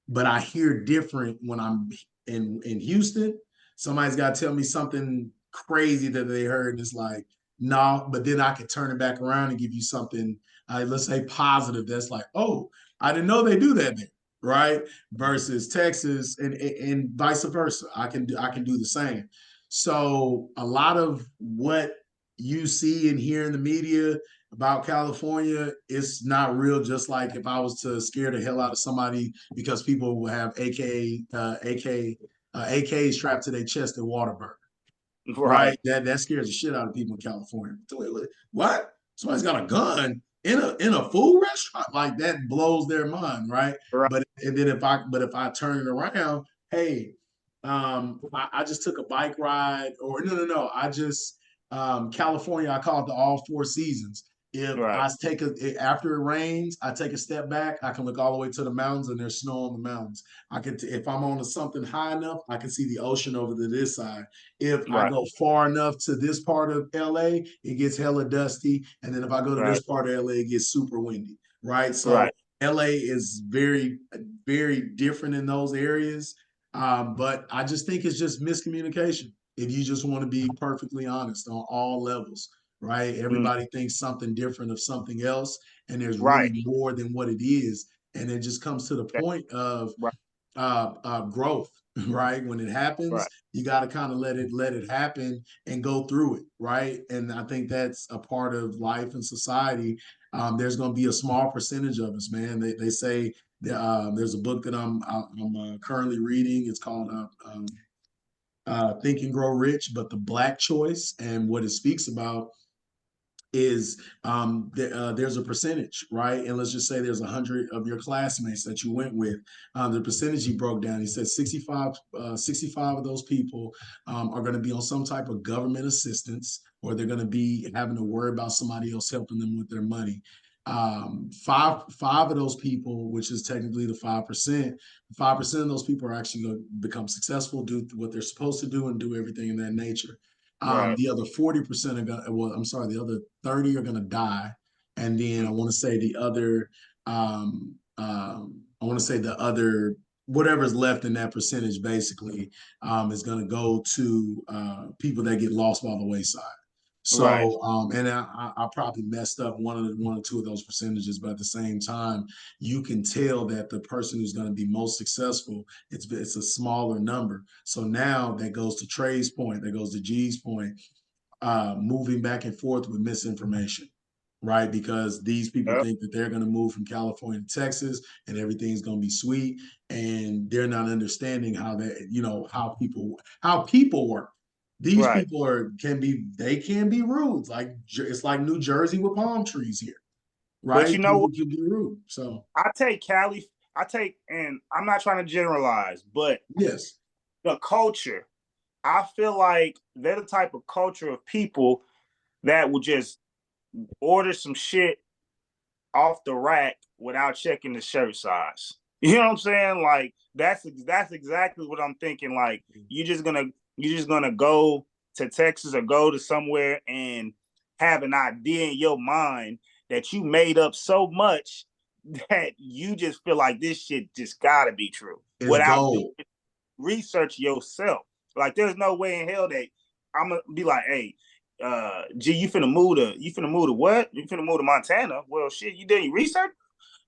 but I hear different when I'm in Houston. Somebody's got to tell me something crazy that they heard, and it's like, no, but then I could turn it back around and give you something, let's say positive. That's like, oh, I didn't know they do that there, right? Versus Texas and vice versa. I can do the same. So a lot of what you see and hear in the media about California, it's not real. Just like if I was to scare the hell out of somebody because people will have AKs strapped to their chest at Waterburg. Right. That scares the shit out of people in California. What? Somebody's got a gun in a food restaurant? Like, that blows their mind, right? But if I turn it around, hey, I just took a bike ride, or no, I just California, I call it the all four seasons. If I take after it rains, I take a step back, I can look all the way to the mountains and there's snow on the mountains. If I'm on something high enough, I can see the ocean over to this side. If I go far enough to this part of LA, it gets hella dusty. And then if I go to this part of LA, it gets super windy. Right. So LA is very, very different in those areas. But I just think it's just miscommunication. If you just want to be perfectly honest on all levels. Right. Everybody thinks something different of something else, and there's really more than what it is. And it just comes to the point of growth, right? When it happens, you got to kind of let it happen and go through it, right? And I think that's a part of life and society. There's going to be a small percentage of us, man. They say there's a book that I'm currently reading. It's called Think and Grow Rich, but the Black choice, and what it speaks about is there's a percentage, right? And let's just say there's 100 of your classmates that you went with. The percentage he broke down, he said 65 of those people are going to be on some type of government assistance, or they're going to be having to worry about somebody else helping them with their money. Five of those people, which is technically the 5%, 5% of those people are actually going to become successful, do what they're supposed to do, and do everything in that nature. The other 40% are gonna, the other 30 are gonna die. And then I want to say the other whatever's left in that percentage basically is gonna go to people that get lost by the wayside. So and I probably messed up one or two of those percentages, but at the same time, you can tell that the person who's going to be most successful, it's a smaller number. So now that goes to Trey's point, that goes to G's point, moving back and forth with misinformation, right? Because these people think that they're going to move from California to Texas and everything's going to be sweet, and they're not understanding how that, how people work. These people can be rude. It's like New Jersey with palm trees here, right? But people can be rude. So I take Cali. And I'm not trying to generalize, but yes, the culture. I feel like they're the type of culture of people that will just order some shit off the rack without checking the shirt size. You know what I'm saying? Like that's exactly what I'm thinking. Like, you're just gonna You're just gonna go to Texas or go to somewhere and have an idea in your mind that you made up so much that you just feel like this shit just gotta be true It's without gold. research yourself. Like there's no way in hell that I'm gonna be like, hey, G, you finna move to what? You finna move to Montana? Well, shit, you did your research?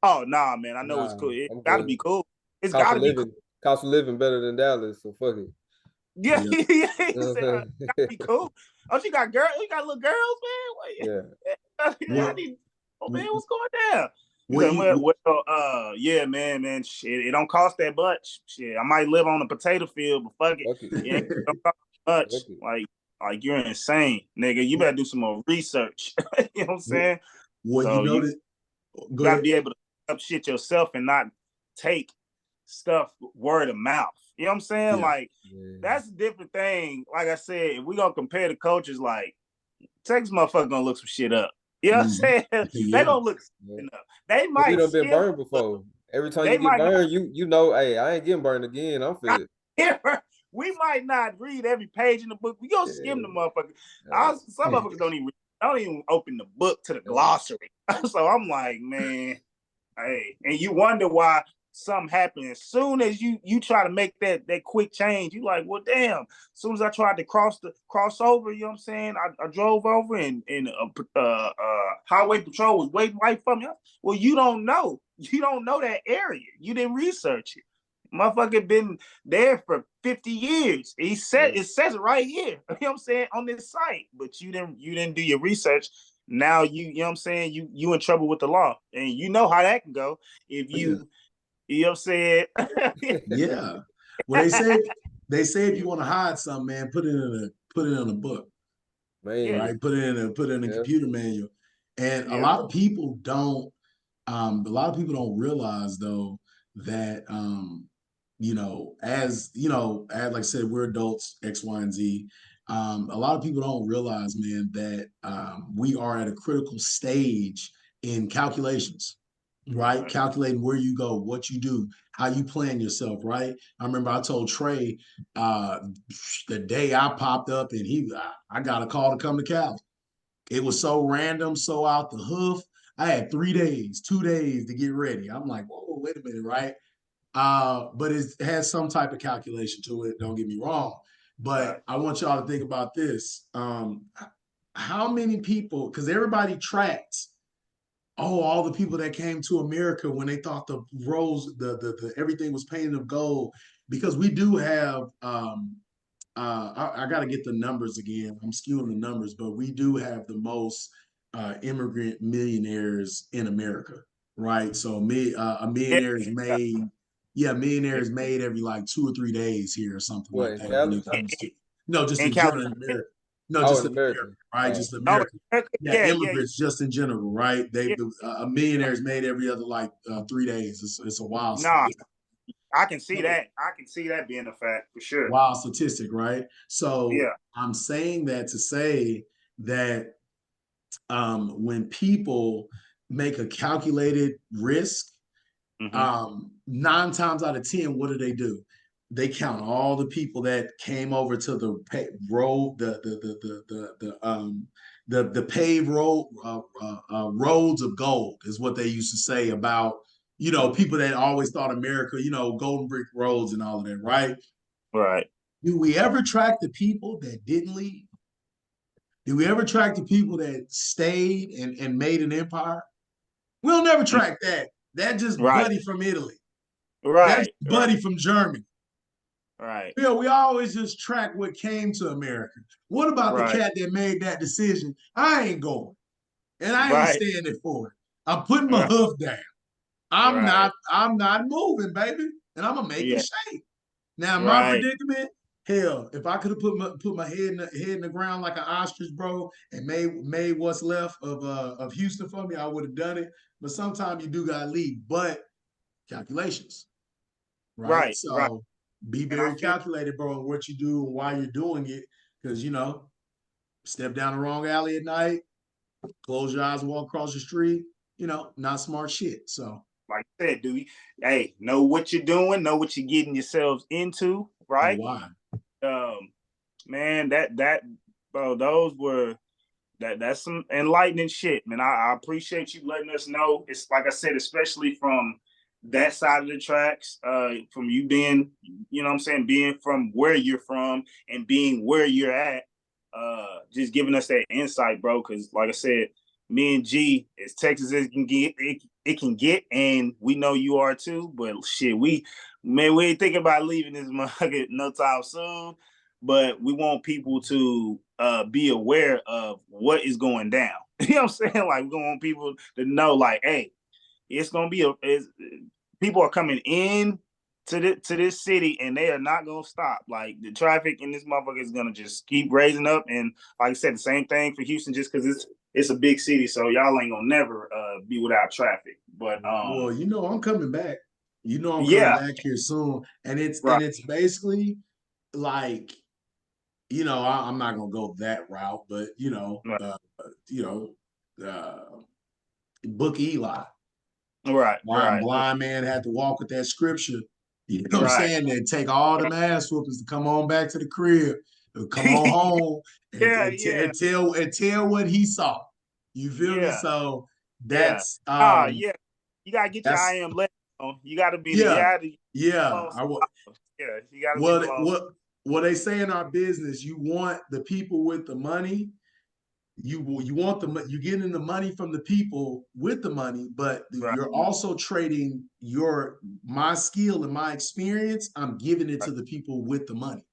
Oh nah, man, I know it's cool. It gotta be cool. It's gotta be cool. Cost of living better than Dallas, so fuck it. Yeah, yeah. Gotta be cool. Oh, you got girls? You got little girls, man? Yeah. I need. Oh man, what's going down? Yeah, man, shit, it don't cost that much. Shit, I might live on a potato field, but fuck it. It don't cost much. Like you're insane, nigga. You better do some more research. You know what I'm saying? Well, so you know that. You gotta be able to up shit yourself and not take stuff word of mouth. You know what I'm saying? Like that's a different thing. Like I said, if we gonna compare the coaches, like Texas motherfucker gonna look some shit up. You know what I'm saying? They gonna look something up. They might. We done been burned before. Every time you get burned, you know, hey, I ain't getting burned again. I'm fit. We might not read every page in the book. We gonna skim the motherfucker. Some motherfuckers don't even open the book to the glossary. So I'm like, man, hey, and you wonder why something happened. As soon as you try to make that quick change, you like, well, damn. As soon as I tried to cross over, you know what I'm saying? I drove over and highway patrol was waiting right for me. Well, you don't know that area. You didn't research it. Motherfucker been there for 50 years. It says it right here. You know what I'm saying? On this site, but you didn't do your research. Now you know what I'm saying? You in trouble with the law. And you know how that can go if you you know what I'm saying? Yeah. Well, they say if you want to hide something, man, put it in a book. Man. Right? Put it in a computer manual. And a lot of people don't realize though that as like I said, we're adults, X, Y, and Z. A lot of people don't realize, man, that we are at a critical stage in calculations, right? Calculating where you go, what you do, how you plan yourself, right? I remember I told Trey the day I popped up and I got a call to come to Cali. It was so random, so out the hoof. I had 3 days, 2 days to get ready. I'm like, whoa, wait a minute, right? But it has some type of calculation to it. Don't get me wrong. But I want y'all to think about this. How many people, because everybody tracks, all the people that came to America when they thought the rose, the everything was painted of gold, because we do have I got to get the numbers again. I'm skewing the numbers, but we do have the most immigrant millionaires in America, right? So a millionaire is made, millionaire is made every like 2 or 3 days here or something like that. When it comes to just in general in America. No, just in America, right? Just America. Immigrants just in general, right? A millionaire is made every other like 3 days. It's a wild. I can see that. I can see that being a fact for sure. Wild statistic, right? So I'm saying that to say that when people make a calculated risk, 9 times out of 10, what do? They count all the people that came over to the road, the paved road, roads of gold is what they used to say about people that always thought America, golden brick roads and all of that, right? Right. Do we ever track the people that didn't leave? Do we ever track the people that stayed and made an empire? We'll never track that. That just Buddy from Italy. Right. That's Buddy from Germany. Right. We always just track what came to America. What about the cat that made that decision? I ain't going. And I ain't standing for it. I'm putting my hoof down. I'm not moving, baby. And I'm gonna make it shake. Now, my predicament, hell, if I could have put my head in the ground like an ostrich, bro, and made what's left of Houston for me, I would have done it. But sometimes you do gotta leave. But calculations, right? So be very calculated, bro, on what you do and why you're doing it. Because step down the wrong alley at night, close your eyes, walk across the street. Not smart shit. So, like I said, know what you're doing, know what you're getting yourselves into, right? Why? man, bro, that's some enlightening shit, man. I appreciate you letting us know. It's like I said, especially from that side of the tracks, from you being, you know what I'm saying, being from where you're from and being where you're at, just giving us that insight, bro. Because like I said, me and G, as Texas as it can get, and we know you are too. But shit, we ain't thinking about leaving this motherfucker no time soon. But we want people to be aware of what is going down. You know what I'm saying? Like, we want people to know, like, hey, it's gonna be people are coming in to this city, and they are not gonna stop. Like, the traffic in this motherfucker is gonna just keep raising up. And like I said, the same thing for Houston, just because it's a big city, so y'all ain't gonna never be without traffic. But well, I'm coming back. I'm coming yeah, back here soon, and right, it's basically like, I'm not gonna go that route, but right, uh, Book Eli. right, Blind man had to walk with that scripture. You know what I'm right, saying? And take all the ass whoopers to come on back to the crib, to come on home, yeah, and tell what he saw. You feel me? yeah, So yeah. that's Yeah. You gotta get your I that's am legend on. You gotta be the yeah, yeah. You gotta be well, below. what they say in our business, you want the people with the money. You want you getting the money from the people with the money, but Right, you're also trading my skill and my experience. I'm giving it to the people with the money,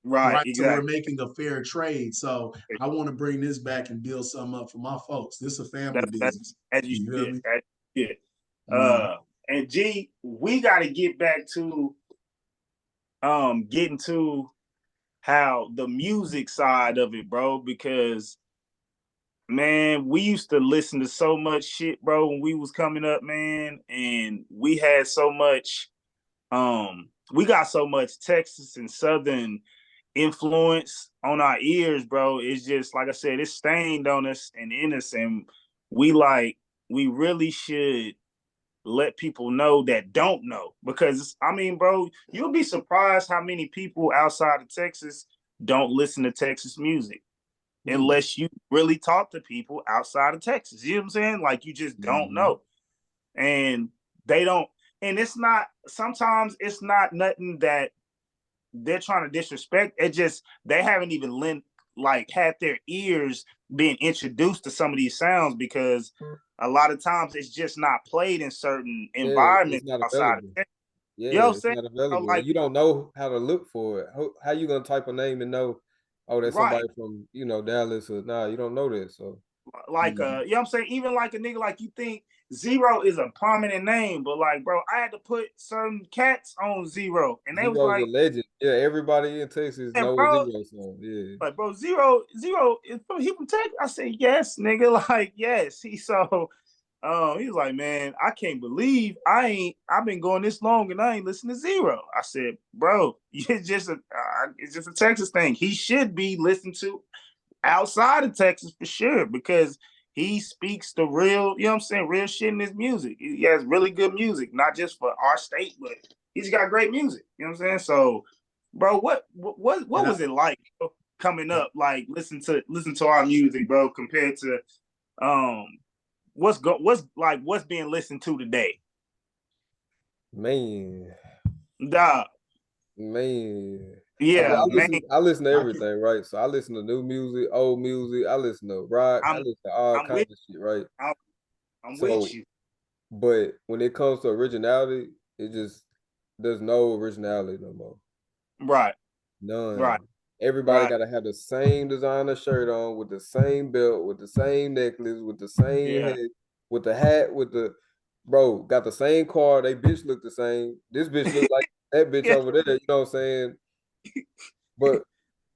right, right? So we're exactly. making a fair trade. So I want to bring this back and build something up for my folks. This is a family That's business. as you You feel should. me? As you should. Mm-hmm. And G, we gotta get back to getting to how the music side of it, bro, because man, we used to listen to so much shit, bro, when we was coming up, man, and we had so much we got so much Texas and Southern influence on our ears, bro. It's just like I said, it's stained on us and in us, and we really should let people know that don't know. Because I mean, bro, you'll be surprised how many people outside of Texas don't listen to Texas music unless you really talk to people outside of Texas. You know what I'm saying? Like, you just don't Mm-hmm. know. And they don't, and it's not, sometimes it's not nothing that they're trying to disrespect. It just, they haven't even had their ears being introduced to some of these sounds, because a lot of times it's just not played in certain Yeah, it's environments not outside of available. Texas. You know Yeah, what I'm it's saying? not So, available. And like, you don't know how to look for it. How you gonna type a name and know, oh, that's right. somebody from, Dallas, or nah, you don't know that. So Like, you know what I'm saying? Even like a nigga, like, you think Zero is a prominent name, but like, bro, I had to put certain cats on Zero, and they was Zero's a like, legend. Yeah, everybody in Texas and know a bro, Zero song. Yeah. like, bro, Zero is from, he from Texas. I said, yes, nigga, like, yes. He was like, man, I can't believe I've been going this long and I ain't listened to Zero. I said, bro, it's just a Texas thing. He should be listened to outside of Texas for sure, because he speaks the real, you know what I'm saying, real shit in his music. He has really good music, not just for our state, but he's got great music. You know what I'm saying? So, bro, what And was it like, bro, coming up? Like, listen to our music, bro, compared to um what's being listened to today? Man. Dog. Man. Yeah, man. I listen to I can, everything, right? So I listen to new music, old music, I listen to rock, I I'm listen to all I'm kinds with of shit, right? I'm, I'm with So, you. but when it comes to originality, it just there's no originality no more. Right, right, None. Everybody right. got to have the same designer shirt on, with the same belt, with the same necklace, with the same Yeah. head, with the hat, with the bro, got the same car. They bitch look the same. This bitch look like that bitch Yeah. over there. You know what I'm saying? But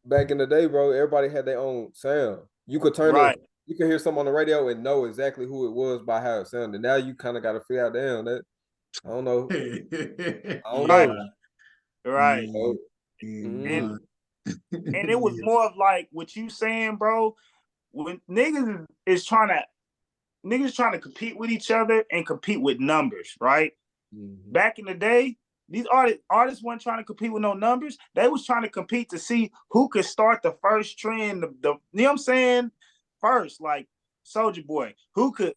back in the day, bro, everybody had their own sound. You could Right. you could hear something on the radio and know exactly who it was by how it sounded. Now you kind of got to figure out, damn, that I don't know. I don't Right. know. yeah, Right. yeah, So, And yeah, it was yeah. more of like what you saying, bro. When niggas trying to compete with each other and compete with numbers, right? mhm. Back in the day, these artists weren't trying to compete with no numbers. They was trying to compete to see who could start the first trend. The you know what I'm saying? First, like Soulja Boy, who could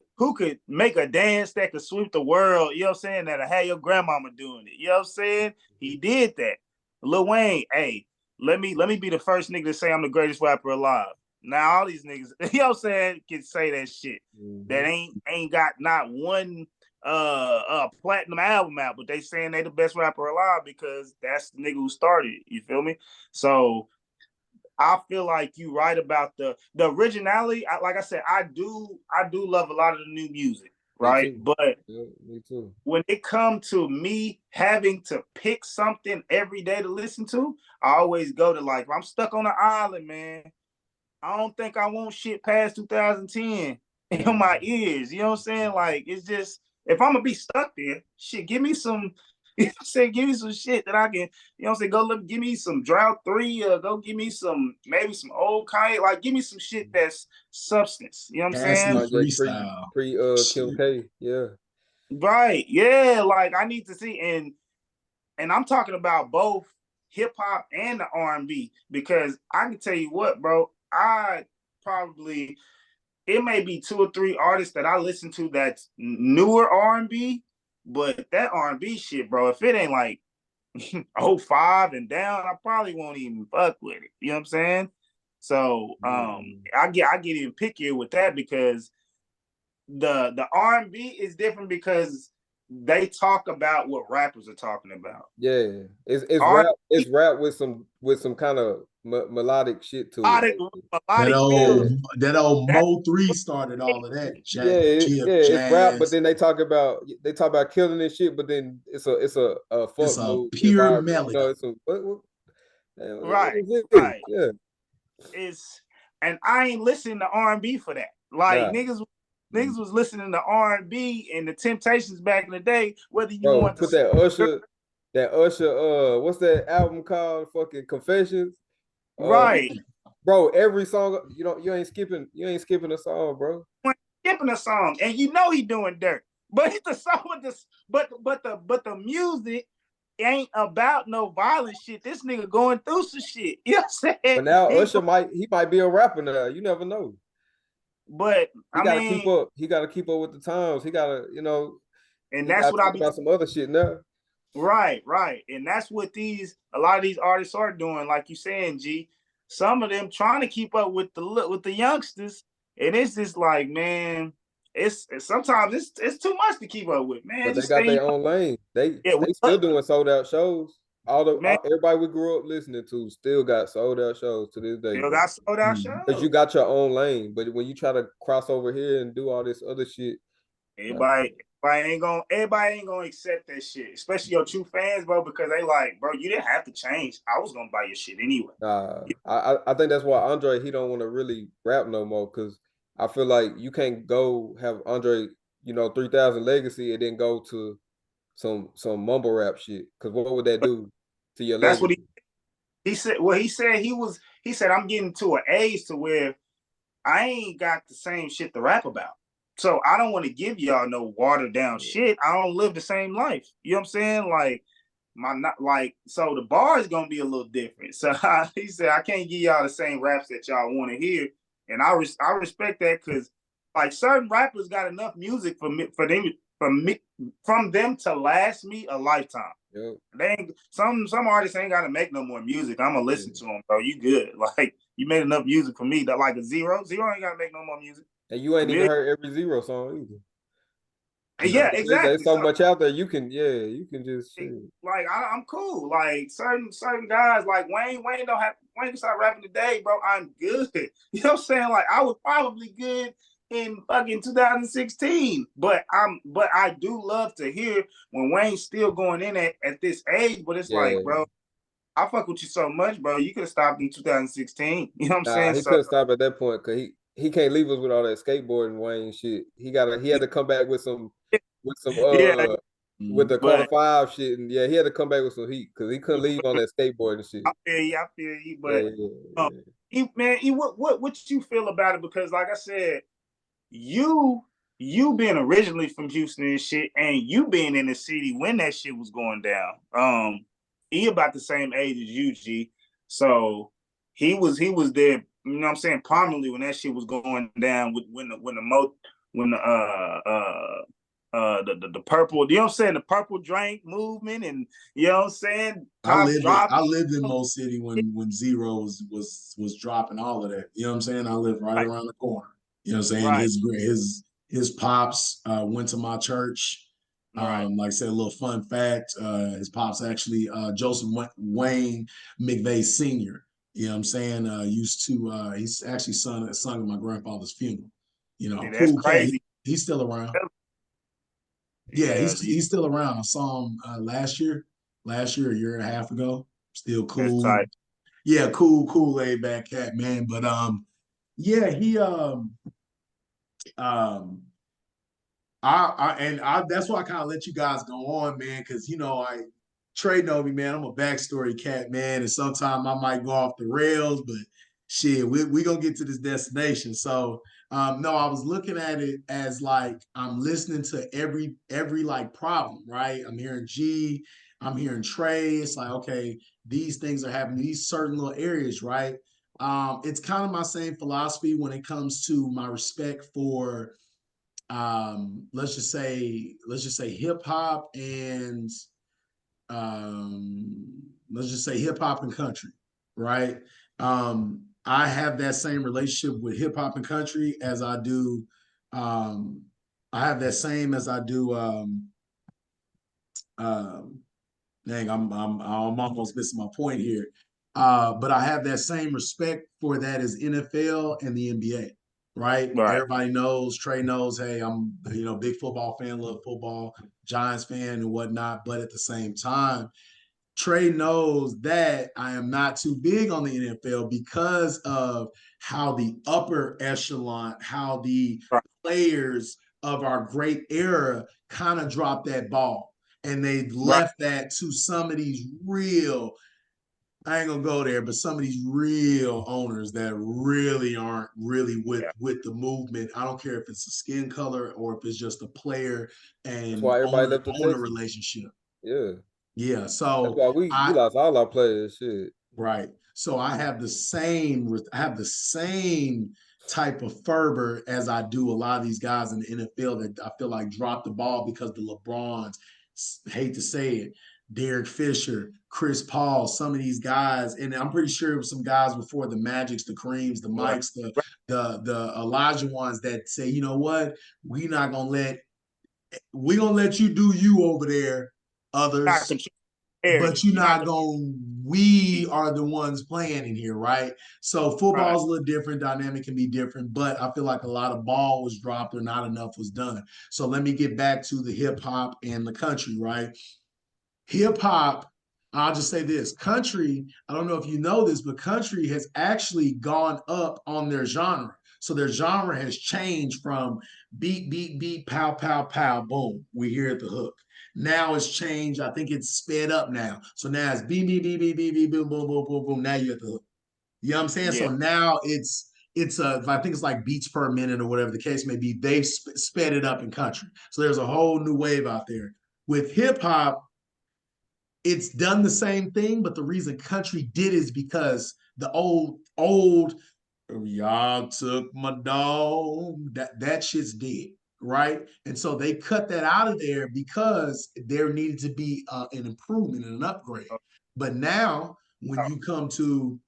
make a dance that could sweep the world, you know what I'm saying? That'll have your grandmama doing it. You know what I'm saying? He did that. Lil Wayne, hey, let me be the first nigga to say I'm the greatest rapper alive. Now all these niggas, you know what I'm saying, can say that shit. That ain't got not one platinum album out, but they saying they the best rapper alive because that's the nigga who started it. You feel me? So I feel like you right about the originality. Like I said, I do love a lot of the new music, right? But me too. When it comes to me having to pick something every day to listen to, I always go to like, if I'm stuck on an island, man, I don't think I want shit past 2010 in my ears. You know what I'm saying? Like, it's just, if I'm gonna be stuck there, shit, give me some. You know what I'm saying? Give me some shit that I can, you know what I'm saying? Give me some Drought 3, go give me maybe some old Kanye, like give me some shit that's substance. You know what I'm saying? Freestyle. Kim K, yeah. Right, yeah, like I need to see, and I'm talking about both hip hop and the R&B, because I can tell you what, bro, it may be 2 or 3 artists that I listen to that's newer R&B, but that R&B shit, bro, if it ain't like 05 and down, I probably won't even fuck with it. You know what I'm saying? So I get even pickier with that, because the R&B is different because they talk about what rappers are talking about. Yeah, it's rap with some kind of melodic shit to it. That old Mo 3 started all of that. It's rap, but then they talk about killing and shit, but then it's a fuck mood, pure melody. You know, right. Yeah. And I ain't listening to R&B for that. Like niggas was listening to R&B and the Temptations back in the day. Whether you want to that Usher, what's that album called? Fucking Confessions. Right, bro. Every song, you ain't skipping a song, bro. Skipping a song, and you know he doing dirt. But the song with this, but the music ain't about no violent shit. This nigga going through some shit. You know what I'm saying? But now Usher might be a rapper now. You never know. But he gotta keep up. He gotta keep up with the times. He gotta, and that's what I be about some other shit now. Right. And that's what a lot of these artists are doing, like you saying, G. Some of them trying to keep up with the youngsters. And it's just like, man, it's sometimes it's too much to keep up with, man. But they got their own lane. They still doing sold out shows. Everybody we grew up listening to still got sold out shows to this day. Still got sold out shows. Because you got your own lane. But when you try to cross over here and do all this other shit, everybody ain't gonna accept that shit, especially your true fans, bro, because they like, bro, you didn't have to change. I was gonna buy your shit anyway. I think that's why Andre, he don't want to really rap no more, because I feel like you can't go have Andre, 3000 Legacy and then go to some mumble rap shit, because what would that do to your legacy? That's what he said. Well, he said I'm getting to an age to where I ain't got the same shit to rap about. So I don't want to give y'all no watered down shit. I don't live the same life. You know what I'm saying? So the bar is gonna be a little different. So he said I can't give y'all the same raps that y'all want to hear, and I respect that, because like certain rappers got enough music from them to last me a lifetime. Yep. They ain't, some artists ain't gotta make no more music. I'm gonna listen to them, bro. You good? Like you made enough music for me. That like a Zero ain't gotta make no more music. And you ain't even heard every Zero song either. Yeah, exactly. There's so much out there. You can just like I'm cool. Like certain guys like Wayne can start rapping today, bro. I'm good. You know what I'm saying? Like I was probably good in fucking 2016, but I do love to hear when Wayne's still going in at this age. But it's like, bro, I fuck with you so much, bro. You could have stopped in 2016. You know what I'm saying? He couldn't stop at that point, because he can't leave us with all that skateboarding Wayne shit. He had to come back with some with the Carter 5 shit, and he had to come back with some heat, because he couldn't leave on that skateboarding shit. I feel you, but what you feel about it? Because like I said, you you being originally from Houston and shit, and you being in the city when that shit was going down. He about the same age as you, G. So he was there, you know what I'm saying, prominently when that shit was going down with when the purple, you know what I'm saying, the purple drink movement, and you know what I'm saying, top I dropping. lived in Mo City when Zero was dropping all of that. You know what I'm saying? I lived right Right, around the corner. You know what I'm saying? right, His pops went to my church. right. Like I said, a little fun fact: his pops actually Joseph Wayne McVeigh Sr. You know what I'm saying? Used to he's actually sung at my grandfather's funeral. You know, See, that's cool cat. crazy. He's still around. Yeah, Yeah, he's still around. I saw him a year and a half ago. Still that's cool. tight. Yeah, cool, laid back cat, man. But yeah, he um I that's why I kind of let you guys go on, man, because I Trey know me, man. I'm a backstory cat, man, and sometimes I might go off the rails, but shit, we gonna get to this destination. So no, I was looking at it as like I'm listening to every like problem, right? I'm hearing G, I'm hearing Trey. It's like, okay, these things are happening, these certain little areas, right? It's kind of my same philosophy when it comes to my respect for let's just say hip hop and let's just say hip hop and country, right? I have that same relationship with hip hop and country as I do. Um, I have that same as I do. Um, Dang, I'm almost missing my point here. But I have that same respect for that as NFL and the NBA, right? Right. Everybody knows, Trey knows, hey, I'm big football fan, love football, Giants fan and whatnot. But at the same time, Trey knows that I am not too big on the NFL because of how the upper echelon, how the Right. players of our great era kind of dropped that ball. And they Right. left that to some of these real, I ain't gonna go there, but some of these real owners that really aren't really Yeah. with the movement. I don't care if it's a skin color or if it's just a player That's and why everybody left to owner Texas. relationship. Yeah. Yeah. That's So why we I lost all our players. Shit. Right. So I have the same type of fervor as I do a lot of these guys in the NFL that I feel like drop the ball because the LeBrons, hate to say it, Derek Fisher, Chris Paul, some of these guys, and I'm pretty sure it was some guys before the Magics, the Kareems, the Right. Mikes, the Elijah ones that say, you know what, we gonna let you do you over there, Not others, control but narrative. you're You're not not the going, we are the ones playing in here, right? So right. football's a little different, dynamic can be different, but I feel like a lot of ball was dropped or not enough was done. So let me get back to the hip hop and the country, right? Hip hop, I'll just say this country, I don't know if you know this, but country has actually gone up on their genre. So their genre has changed from beat, beat, beat, pow, pow, pow, boom. We hear at the hook. Now it's changed. I think it's sped up now. So now it's beat, beat, beat, beat, beat, beat, boom, boom, boom, boom, boom. Now you're at the hook. You know what I'm saying? Yeah. So now it's I think it's like beats per minute or whatever the case may be. They've sped it up in country. So there's a whole new wave out there. With hip hop, it's done the same thing, but the reason country did is because the old y'all took my dog, that shit's dead, right? And so they cut that out of there because there needed to be an improvement and an upgrade. But now when you come to,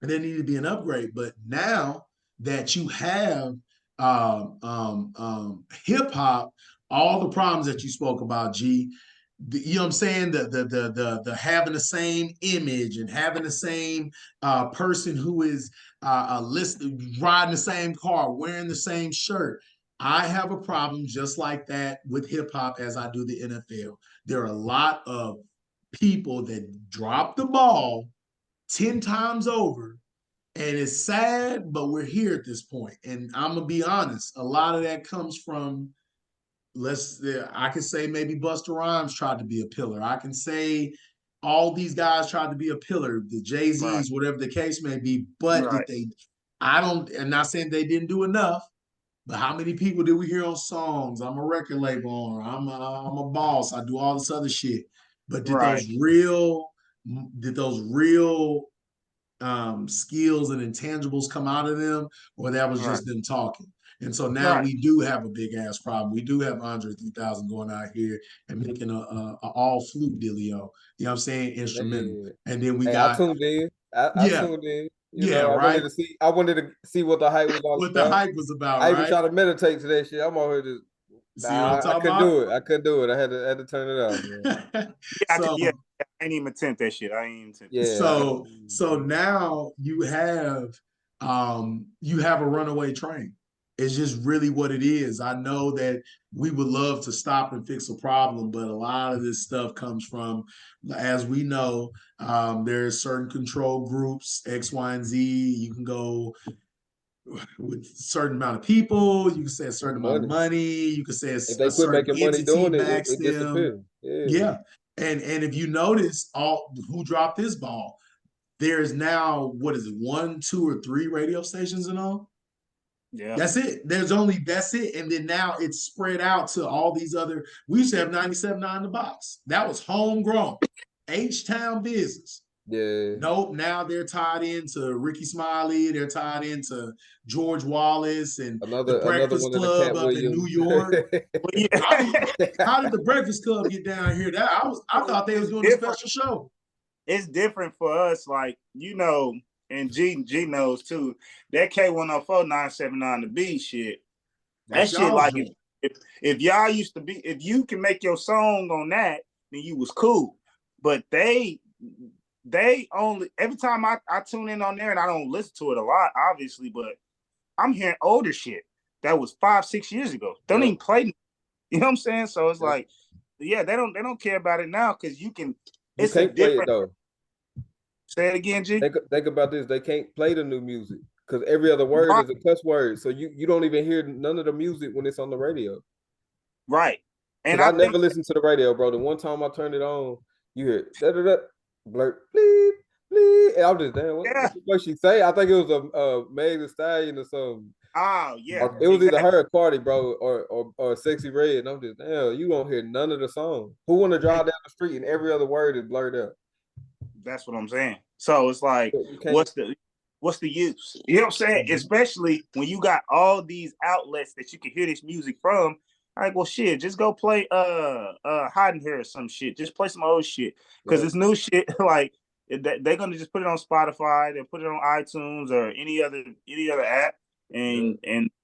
and there needed to be an upgrade, but now that you have hip hop, all the problems that you spoke about, G, you know what I'm saying? The having the same image and having the same person who is riding the same car, wearing the same shirt. I have a problem just like that with hip hop as I do the NFL. There are a lot of people that drop the ball 10 times over, and it's sad, but we're here at this point. And I'm gonna be honest, a lot of that comes from, I can say maybe Busta Rhymes tried to be a pillar. I can say all these guys tried to be a pillar, the Right. Jay-Z's, whatever the case may be. But Right. I'm not saying they didn't do enough, But how many people did we hear on songs? I'm a record label owner. I'm a boss. I do all this other shit. But Right. did those real skills and intangibles come out of them, or that was Right. just them talking? And so now Right. we do have a big ass problem. We do have Andre 3000 going out here and making a all flute dealio. You know what I'm saying? Instrumental. Yeah. And then we Hey, I got tuned in. I yeah, tuned in. You yeah, know, right. I wanted to see what the hype was all What the about. hype was about, I even right? tried to meditate to that shit. I'm over here just See what I'm I talking couldn't about? do it. I couldn't do it. I had to turn it off, man. Yeah, So yeah. I ain't even attempt that shit. I ain't even attempt that. Yeah. so now you have a runaway train. It's just really what it is. I know that we would love to stop and fix a problem, but a lot of this stuff comes from, as we know, there's certain control groups, X, Y, and Z. You can go with a certain amount of people, you can say a certain amount of Money. money, you can say If a they quit certain making money entity doing it, backs it them. disappears. Yeah. Yeah. And if you notice, all who dropped this ball, there's now, what is it, 1, 2, or 3 radio stations and all? Yeah. That's it. That's it. And then now it's spread out to all these other. We used to have 97.9 The Box. That was homegrown, H-Town business. Yeah. Nope. Now they're tied into Ricky Smiley. They're tied into George Wallace and the Another Breakfast one of the Club Cat up in New Williams. York. Well, yeah. How did the Breakfast Club get down here? I thought they was doing a special show. It's different for us, like, you know, and G knows too. That K104 979 the B shit. That's That shit, y'all's like, joint. if y'all used to be, if you can make your song on that, then you was cool. But they only, every time I tune in on there, and I don't listen to it a lot, obviously, but I'm hearing older shit that was 5-6 years ago. Don't even play. You know what I'm saying? So it's like, yeah, they don't care about it now because you can. You It's a can't play it different. though. Say it again, G. Think about this. They can't play the new music because every other word Right. is a cuss word. So you don't even hear none of the music when it's on the radio. Right. And Because I I think never listened to the radio, bro. The one time I turned it on, you hear da da da, blurt, bleep, bleep, and I'm just damn. What she say? I think it was a Meg Thee Stallion or something. Oh yeah, It was exactly. either her or Cardi, bro, or Sexy Red. And I'm just damn. You don't hear none of the song. Who want to drive down the street and every other word is blurred out? That's what I'm saying. So it's like, what's the use? You know what I'm saying? Mm-hmm. Especially when you got all these outlets that you can hear this music from. Like, well, shit, just go play Hiding Here or some shit. Just play some old shit because it's new shit. Like they're gonna just put it on Spotify, they'll put it on iTunes or any other app, and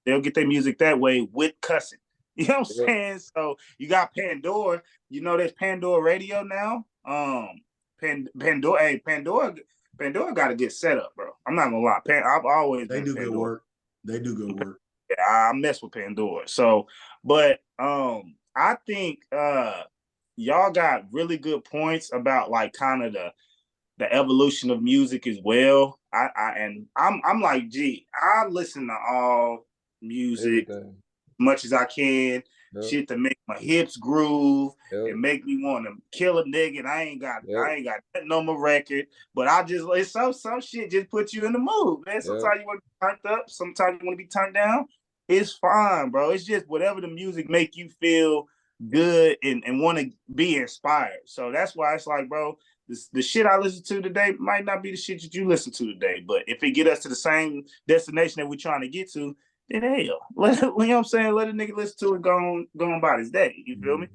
they'll get their music that way with cussing. You know what I'm saying? So you got Pandora. You know, there's Pandora Radio now. Pandora got to get set up, bro. I'm not gonna lie. I've always they been do Pandora. good work. They do good work. Yeah, I mess with Pandora. So, but I think y'all got really good points about like kind of the evolution of music as well. I'm like, gee, I listen to all music much as I can. Shit to make my hips groove and make me want to kill a nigga. And I ain't got nothing on my record, but it's some shit just put you in the mood, man. Sometimes you want to be turned up, sometimes you want to be turned down. It's fine, bro. It's just whatever the music make you feel good and want to be inspired. So that's why it's like, bro, the shit I listen to today might not be the shit that you listen to today, but if it get us to the same destination that we're trying to get to, then hell, you know what I'm saying? Let a nigga listen to it, go on about his day. You feel me?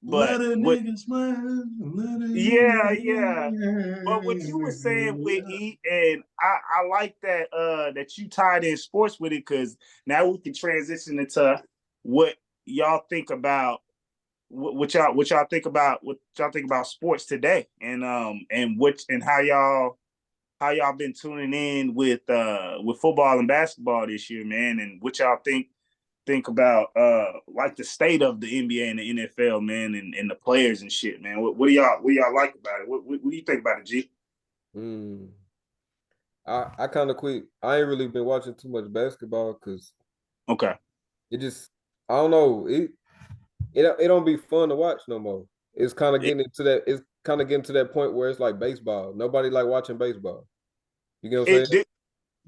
But let a nigga smile. Yeah. But what you were saying with E, and I like that that you tied in sports with it, because now we can transition into what y'all think about what y'all think about sports today, and how y'all been tuning in with football and basketball this year, man, and what y'all think about like the state of the NBA and the NFL, man, and the players and shit, man. What do y'all like about it? What do you think about it, G? I kind of quit. I ain't really been watching too much basketball because it just, I don't know, it don't be fun to watch no more. It's kind of getting into that point where it's like baseball. Nobody like watching baseball. You get what I'm saying?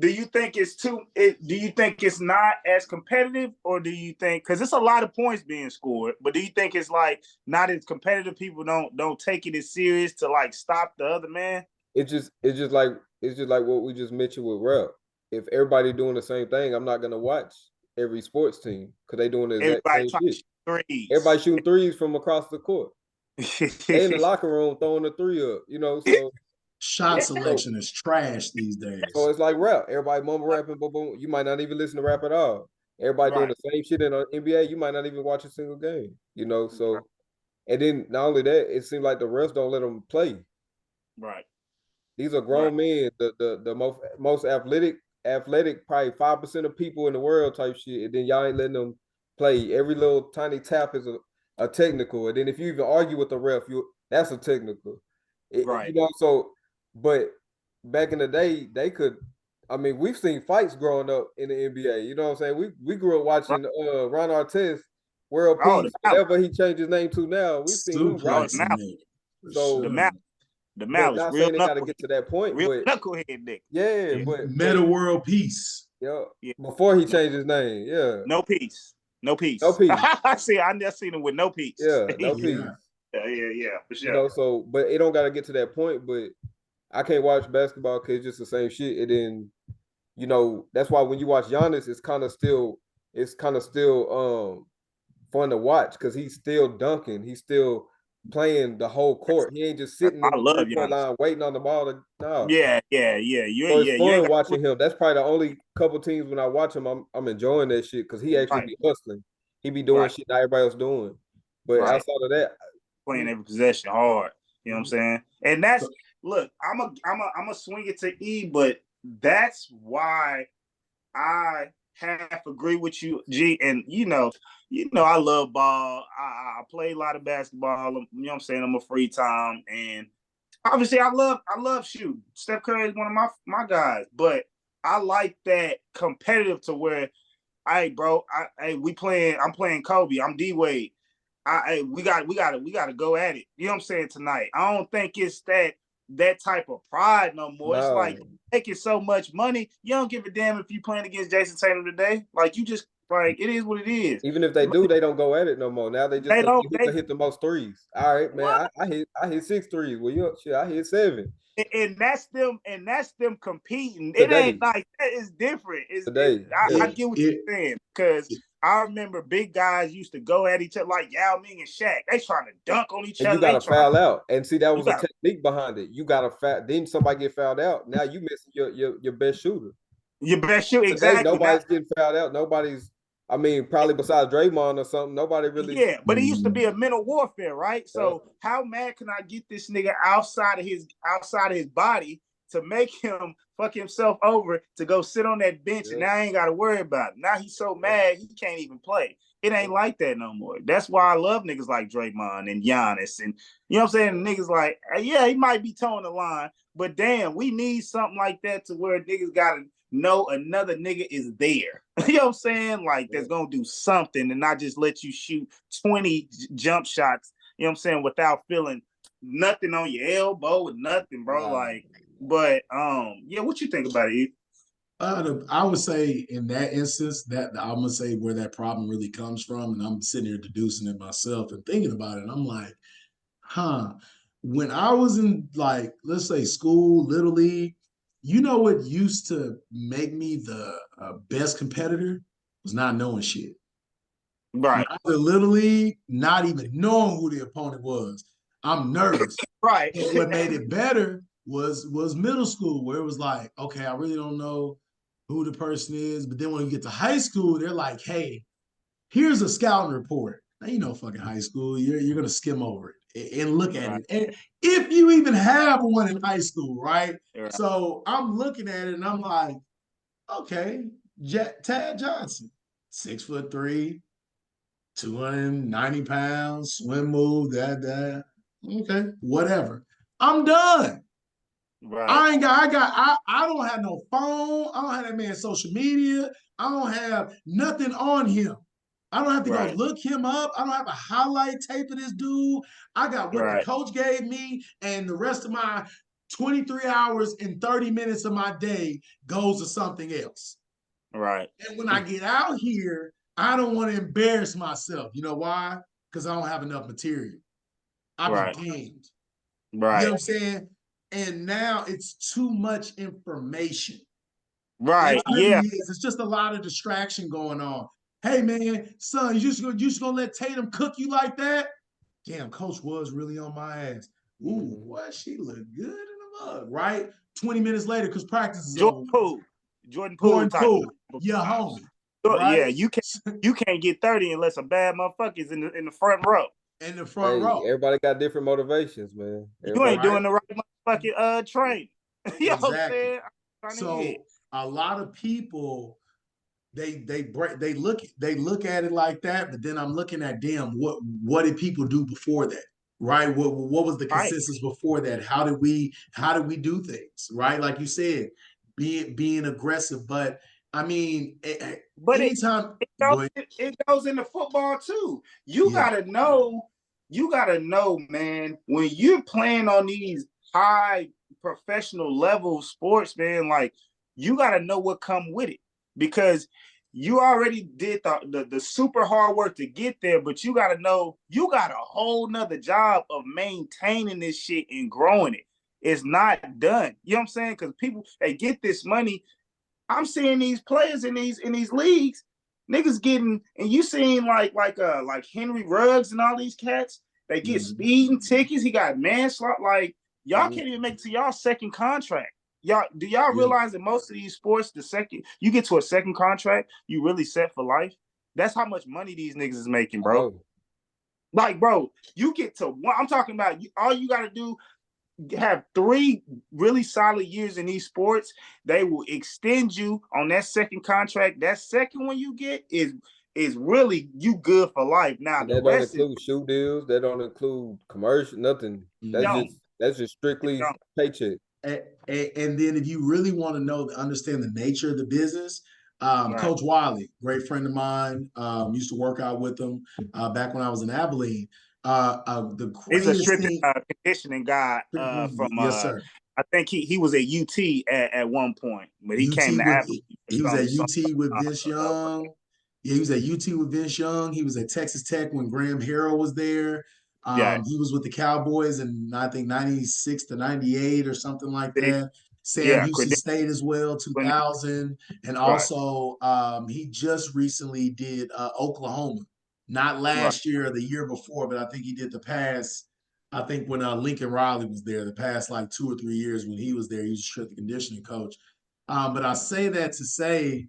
do you think it's do you think it's not as competitive, or do you think, because it's a lot of points being scored, but do you think it's like not as competitive? People don't take it as serious to like stop the other man. It's just like what we just mentioned with rap. If everybody doing the same thing, I'm not gonna watch every sports team because they doing the exact Everybody same shit. threes. Everybody shooting threes from across the court. They in the locker room throwing the three up, so shot selection is trash these days. So it's like rap. Everybody mumble rapping, boom, boom. You might not even listen to rap at all. Everybody doing the same shit in the NBA. You might not even watch a single game, So, and then not only that, it seems like the refs don't let them play. Right. These are grown men. The most athletic, probably 5% of people in the world type shit. And then y'all ain't letting them play. Every little tiny tap is a technical. And then if you even argue with the ref, that's a technical. Right. So, but back in the day, they could. I mean, we've seen fights growing up in the NBA. You know what I'm saying? We grew up watching Ron Artest, World Peace, whatever he changed his name to now. We've seen him rock. So the malice. Not saying they got to get to that point, real knucklehead Nick. Yeah, but Meta World Peace. Yeah. Before he changed his name, yeah. No peace. No peace. No peace. I never seen him with no peace. Yeah, no peace. Yeah, for sure. So, but it don't got to get to that point. But I can't watch basketball because it's just the same shit. And then, that's why when you watch Giannis, it's kind of still fun to watch because he's still dunking. He's still playing the whole court. He ain't just sitting in the three-point line waiting on the ball. Yeah. So it's fun watching him. That's probably the only couple teams when I watch him, I'm enjoying that shit because he actually be hustling. He be doing shit that everybody else doing. But outside of that, playing every possession hard. You know what I'm saying? And that's look, I'm a swing it to E, but that's why I half agree with you, G. And I love ball. I play a lot of basketball. You know what I'm saying? I'm a free time, and obviously I love shooting. Steph Curry is one of my guys, but I like that competitive to where, hey, bro, I'm playing Kobe. I'm D Wade. We got to go at it. You know what I'm saying tonight? I don't think it's that type of pride no more. No. It's like making so much money, you don't give a damn if you playing against Jason Tatum today. Like you just like it is what it is. Even if they do, they don't go at it no more. Now they just hit the most threes. All right, man. I hit 6 threes. Well, I hit 7. And that's them competing. Today. It ain't like that. It's different. I get what you're saying because I remember big guys used to go at each other like Yao Ming and Shaq. They trying to dunk on each other. You got to foul out. And see, that was a technique behind it. You got to foul. Then somebody get fouled out. Now you missing your best shooter. Your best shooter, exactly. Today, nobody's getting fouled out. Nobody's. I mean, probably besides Draymond or something, nobody really. Yeah, but it used to be a mental warfare, right? So how mad can I get this nigga outside of his body to make him fuck himself over to go sit on that bench and now I ain't got to worry about it. Now he's so mad he can't even play. It ain't like that no more. That's why I love niggas like Draymond and Giannis and you know what I'm saying? Niggas like, yeah, he might be towing the line, but damn, we need something like that to where niggas got to know another nigga is there. You know what I'm saying? Like that's gonna do something and not just let you shoot 20 jump shots, you know what I'm saying, without feeling nothing on your elbow and nothing, bro. Like, but yeah, what you think about it? I would say in that instance that I'm gonna say where that problem really comes from, and I'm sitting here deducing it myself and thinking about it. And I'm like, when I was in like, let's say school, little league, you know what used to make me the best competitor was not knowing shit. Right. When I was in little league, not even knowing who the opponent was, I'm nervous. Right. And what made it better was middle school, where it was like, okay, I really don't know who the person is. But then when you get to high school, they're like, hey, here's a scouting report. Now, fucking high school, you're going to skim over it and look at it. And if you even have one in high school, right? So I'm looking at it and I'm like, okay, Tad Johnson, 6'3", 290 pounds, swim move, that. Okay, whatever. I'm done. Right. I don't have no phone. I don't have that man's social media. I don't have nothing on him. I don't have to go look him up. I don't have a highlight tape of this dude. I got what the coach gave me and the rest of my 23 hours and 30 minutes of my day goes to something else. Right. And when I get out here, I don't want to embarrass myself. You know why? Because I don't have enough material. I'll be damned. Right. You know what I'm saying? And now it's too much information. Right. It really is. It's just a lot of distraction going on. Hey man, son, you just gonna let Tatum cook you like that? Damn, coach was really on my ass. Ooh, boy, she looked good in the mug, right? 20 minutes later, because practice is over. Jordan Poole type. Yeah, homie. Right? Yeah, you can't get 30 unless a bad motherfucker's in the front row. In the front row. Everybody got different motivations, man. You ain't doing the right motherfucking train. You know what I'm saying? So a lot of people they look at it like that, but then I'm looking at them. What did people do before that? Right? What was the consensus before that? How did we do things? Right? Like you said, being aggressive. But I mean, anytime it goes into football too. You gotta know, man, when you're playing on these high professional level sports, man, like you gotta know what come with it, because you already did the super hard work to get there, but you gotta know you got a whole nother job of maintaining this shit and growing it. It's not done. You know what I'm saying? Because people, they get this money. I'm seeing these players in these leagues, niggas getting, and you seeing like Henry Ruggs and all these cats, they get speeding tickets. He got manslaughter. Like y'all can't even make it to y'all second contract. Do y'all realize that most of these sports, the second you get to a second contract, you really set for life? That's how much money these niggas is making, bro. Like, bro, you get to one. I'm talking about all you got to do. Have 3 really solid years in these sports. They will extend you on that second contract. That second one you get is really you good for life. Now and that don't include shoe deals. That don't include commercial. Nothing. That's just strictly paycheck. And then if you really want to understand the nature of the business, Coach Wiley, great friend of mine, used to work out with him back when I was in Abilene. The he's a strength conditioning guy from yes, sir. I think he was at UT at one point, but he came to Abilene. He was at UT with Vince Young. Yeah, he was at UT with Vince Young. He was at Texas Tech when Graham Harrell was there. He was with the Cowboys in, I think, 96 to 98 or something like that. Sam Houston State as well, 2000. And also, he just recently did Oklahoma. Not last year or the year before, but I think he did the past. I think when Lincoln Riley was there, the past like 2 or 3 years when he was there, he was a strength and conditioning coach. But I say that to say,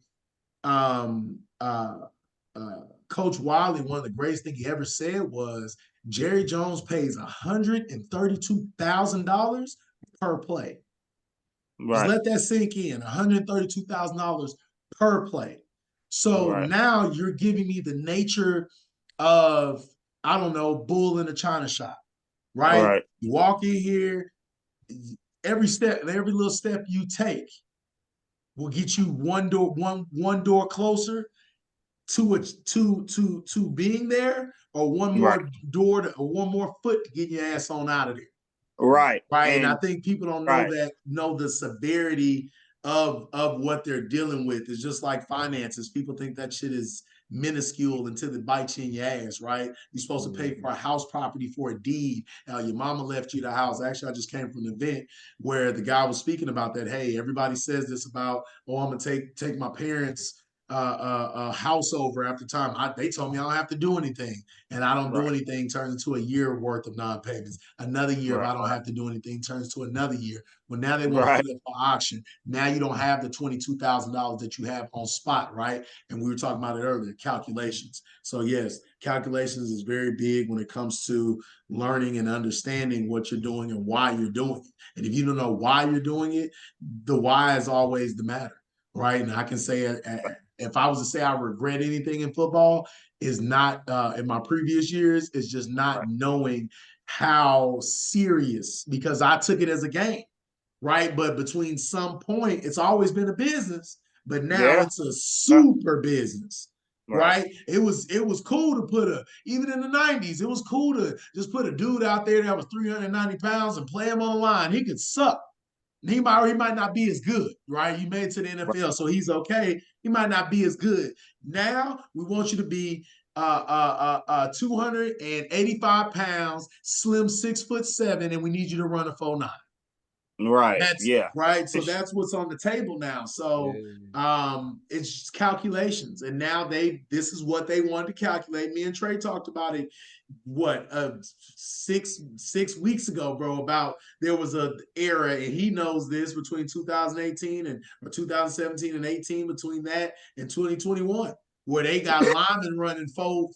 Coach Wiley, one of the greatest things he ever said was Jerry Jones pays $132,000 per play. Just let that sink in. $132,000 per play. So now you're giving me the nature of, I don't know, bull in a china shop, right? You walk in here, every little step you take will get you one door closer to being there, or one more door or one more foot to get your ass on out of there. Right. And I think people don't know the severity of what they're dealing with. It's just like finances. People think that shit is minuscule until it bites you in your ass, right? You're supposed to pay for a house property for a deed. Your mama left you the house. Actually, I just came from an event where the guy was speaking about that. Hey, everybody says this about, I'm gonna take my parents' house over after time. They told me I don't have to do anything, and I don't do anything turns into a year worth of non-payments. Another year, if I don't have to do anything, turns to another year. Well, now they want to put it for auction. Now you don't have the $22,000 that you have on spot, right? And we were talking about it earlier, calculations. So yes, calculations is very big when it comes to learning and understanding what you're doing and why you're doing it. And if you don't know why you're doing it, the why is always the matter, right? And I can say if I was to say I regret anything in football, is not in my previous years, is just not knowing how serious, because I took it as a game, right? But between some point, it's always been a business, but now it's a super business, right? It was cool to even in the 90s, it was cool to just put a dude out there that was 390 pounds and play him on the line. He could suck. He might not be as good, right? You made it to the NFL, so he's okay. He might not be as good. Now we want you to be 285 pounds, slim 6'7", and we need you to run a 4.9. Right. That's Yeah. right. So that's what's on the table now. So it's just calculations. And now this is what they wanted to calculate. Me and Trey talked about it, what, 6 weeks ago, bro, about there was a era, and he knows this, between 2018 or 2017 and 18, between that and 2021. Where they got linemen running four,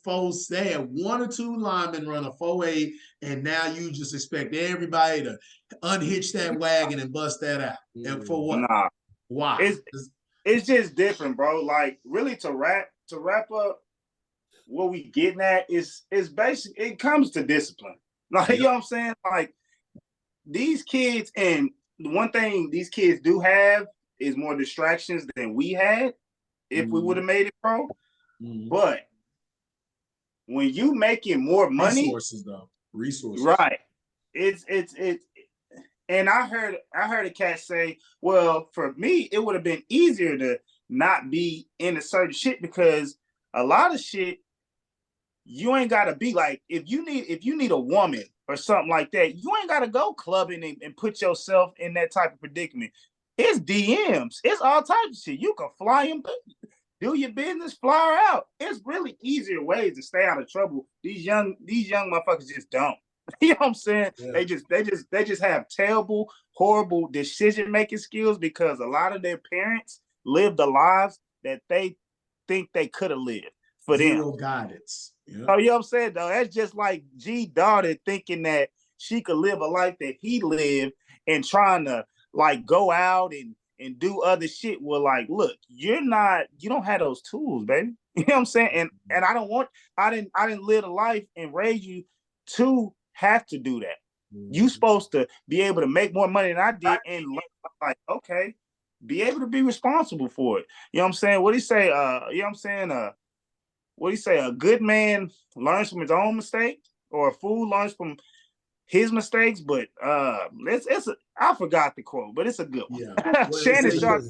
they had 1 or 2 linemen run a 4.8, and now you just expect everybody to unhitch that wagon and bust that out. And for what? Nah. Why? It's just different, bro. Like, really, to wrap up what we getting at is basic. It comes to discipline. Like, you know what I'm saying? Like, these kids, and the one thing these kids do have is more distractions than we had if we would have made it pro. But when you making more money, resources, right? It's and I heard a cat say, well, for me, it would have been easier to not be in a certain shit, because a lot of shit you ain't gotta be like, if you need a woman or something like that, you ain't gotta go clubbing and put yourself in that type of predicament. It's DMs, it's all types of shit. You can fly them, do your business, fly her out. It's really easier ways to stay out of trouble. These young motherfuckers just don't. You know what I'm saying? Yeah. They just have terrible, horrible decision-making skills, because a lot of their parents lived the lives that they think they could have lived for Zero them. guidance. Yeah. Oh, you know what I'm saying, though? That's just like G daughter thinking that she could live a life that he lived, and trying to like go out and do other shit. Well, like, look, you don't have those tools, baby. You know what I'm saying? And I didn't live a life and raise you to have to do that. You supposed to be able to make more money than I did, and like, okay, be able to be responsible for it. You know what I'm saying? What do you say? You know what I'm saying? What do you say? A good man learns from his own mistakes, or a fool learns from his mistakes. But I forgot the quote, but it's a good one. Yeah. Shannon Sharp.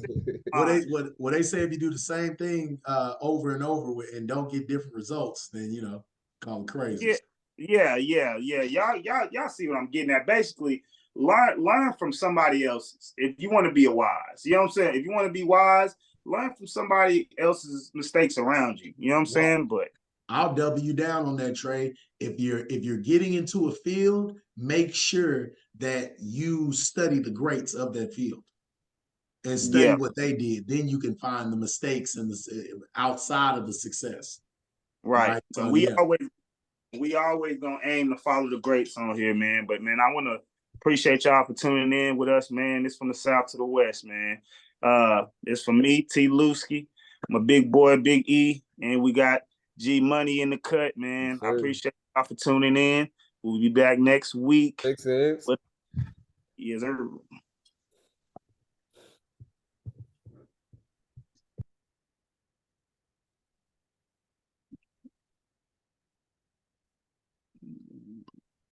What they say, if you do the same thing over and over and don't get different results, then call it crazy. Yeah. Y'all see what I'm getting at. Basically, learn from somebody else's if you want to be wise. You know what I'm saying? If you want to be wise, learn from somebody else's mistakes around you. You know what I'm saying? But I'll double you down on that, Trey. If you're getting into a field, make sure that you study the greats of that field and study what they did. Then you can find the mistakes and the outside of the success. Right. So we always gonna aim to follow the greats on here, man. But man, I want to appreciate y'all for tuning in with us, man. It's from the South to the West, man. It's from me, T. Lusky, my big boy, Big E, and we got G Money in the cut, man. I appreciate y'all for tuning in. We'll be back next week. Makes sense. Yes, sir.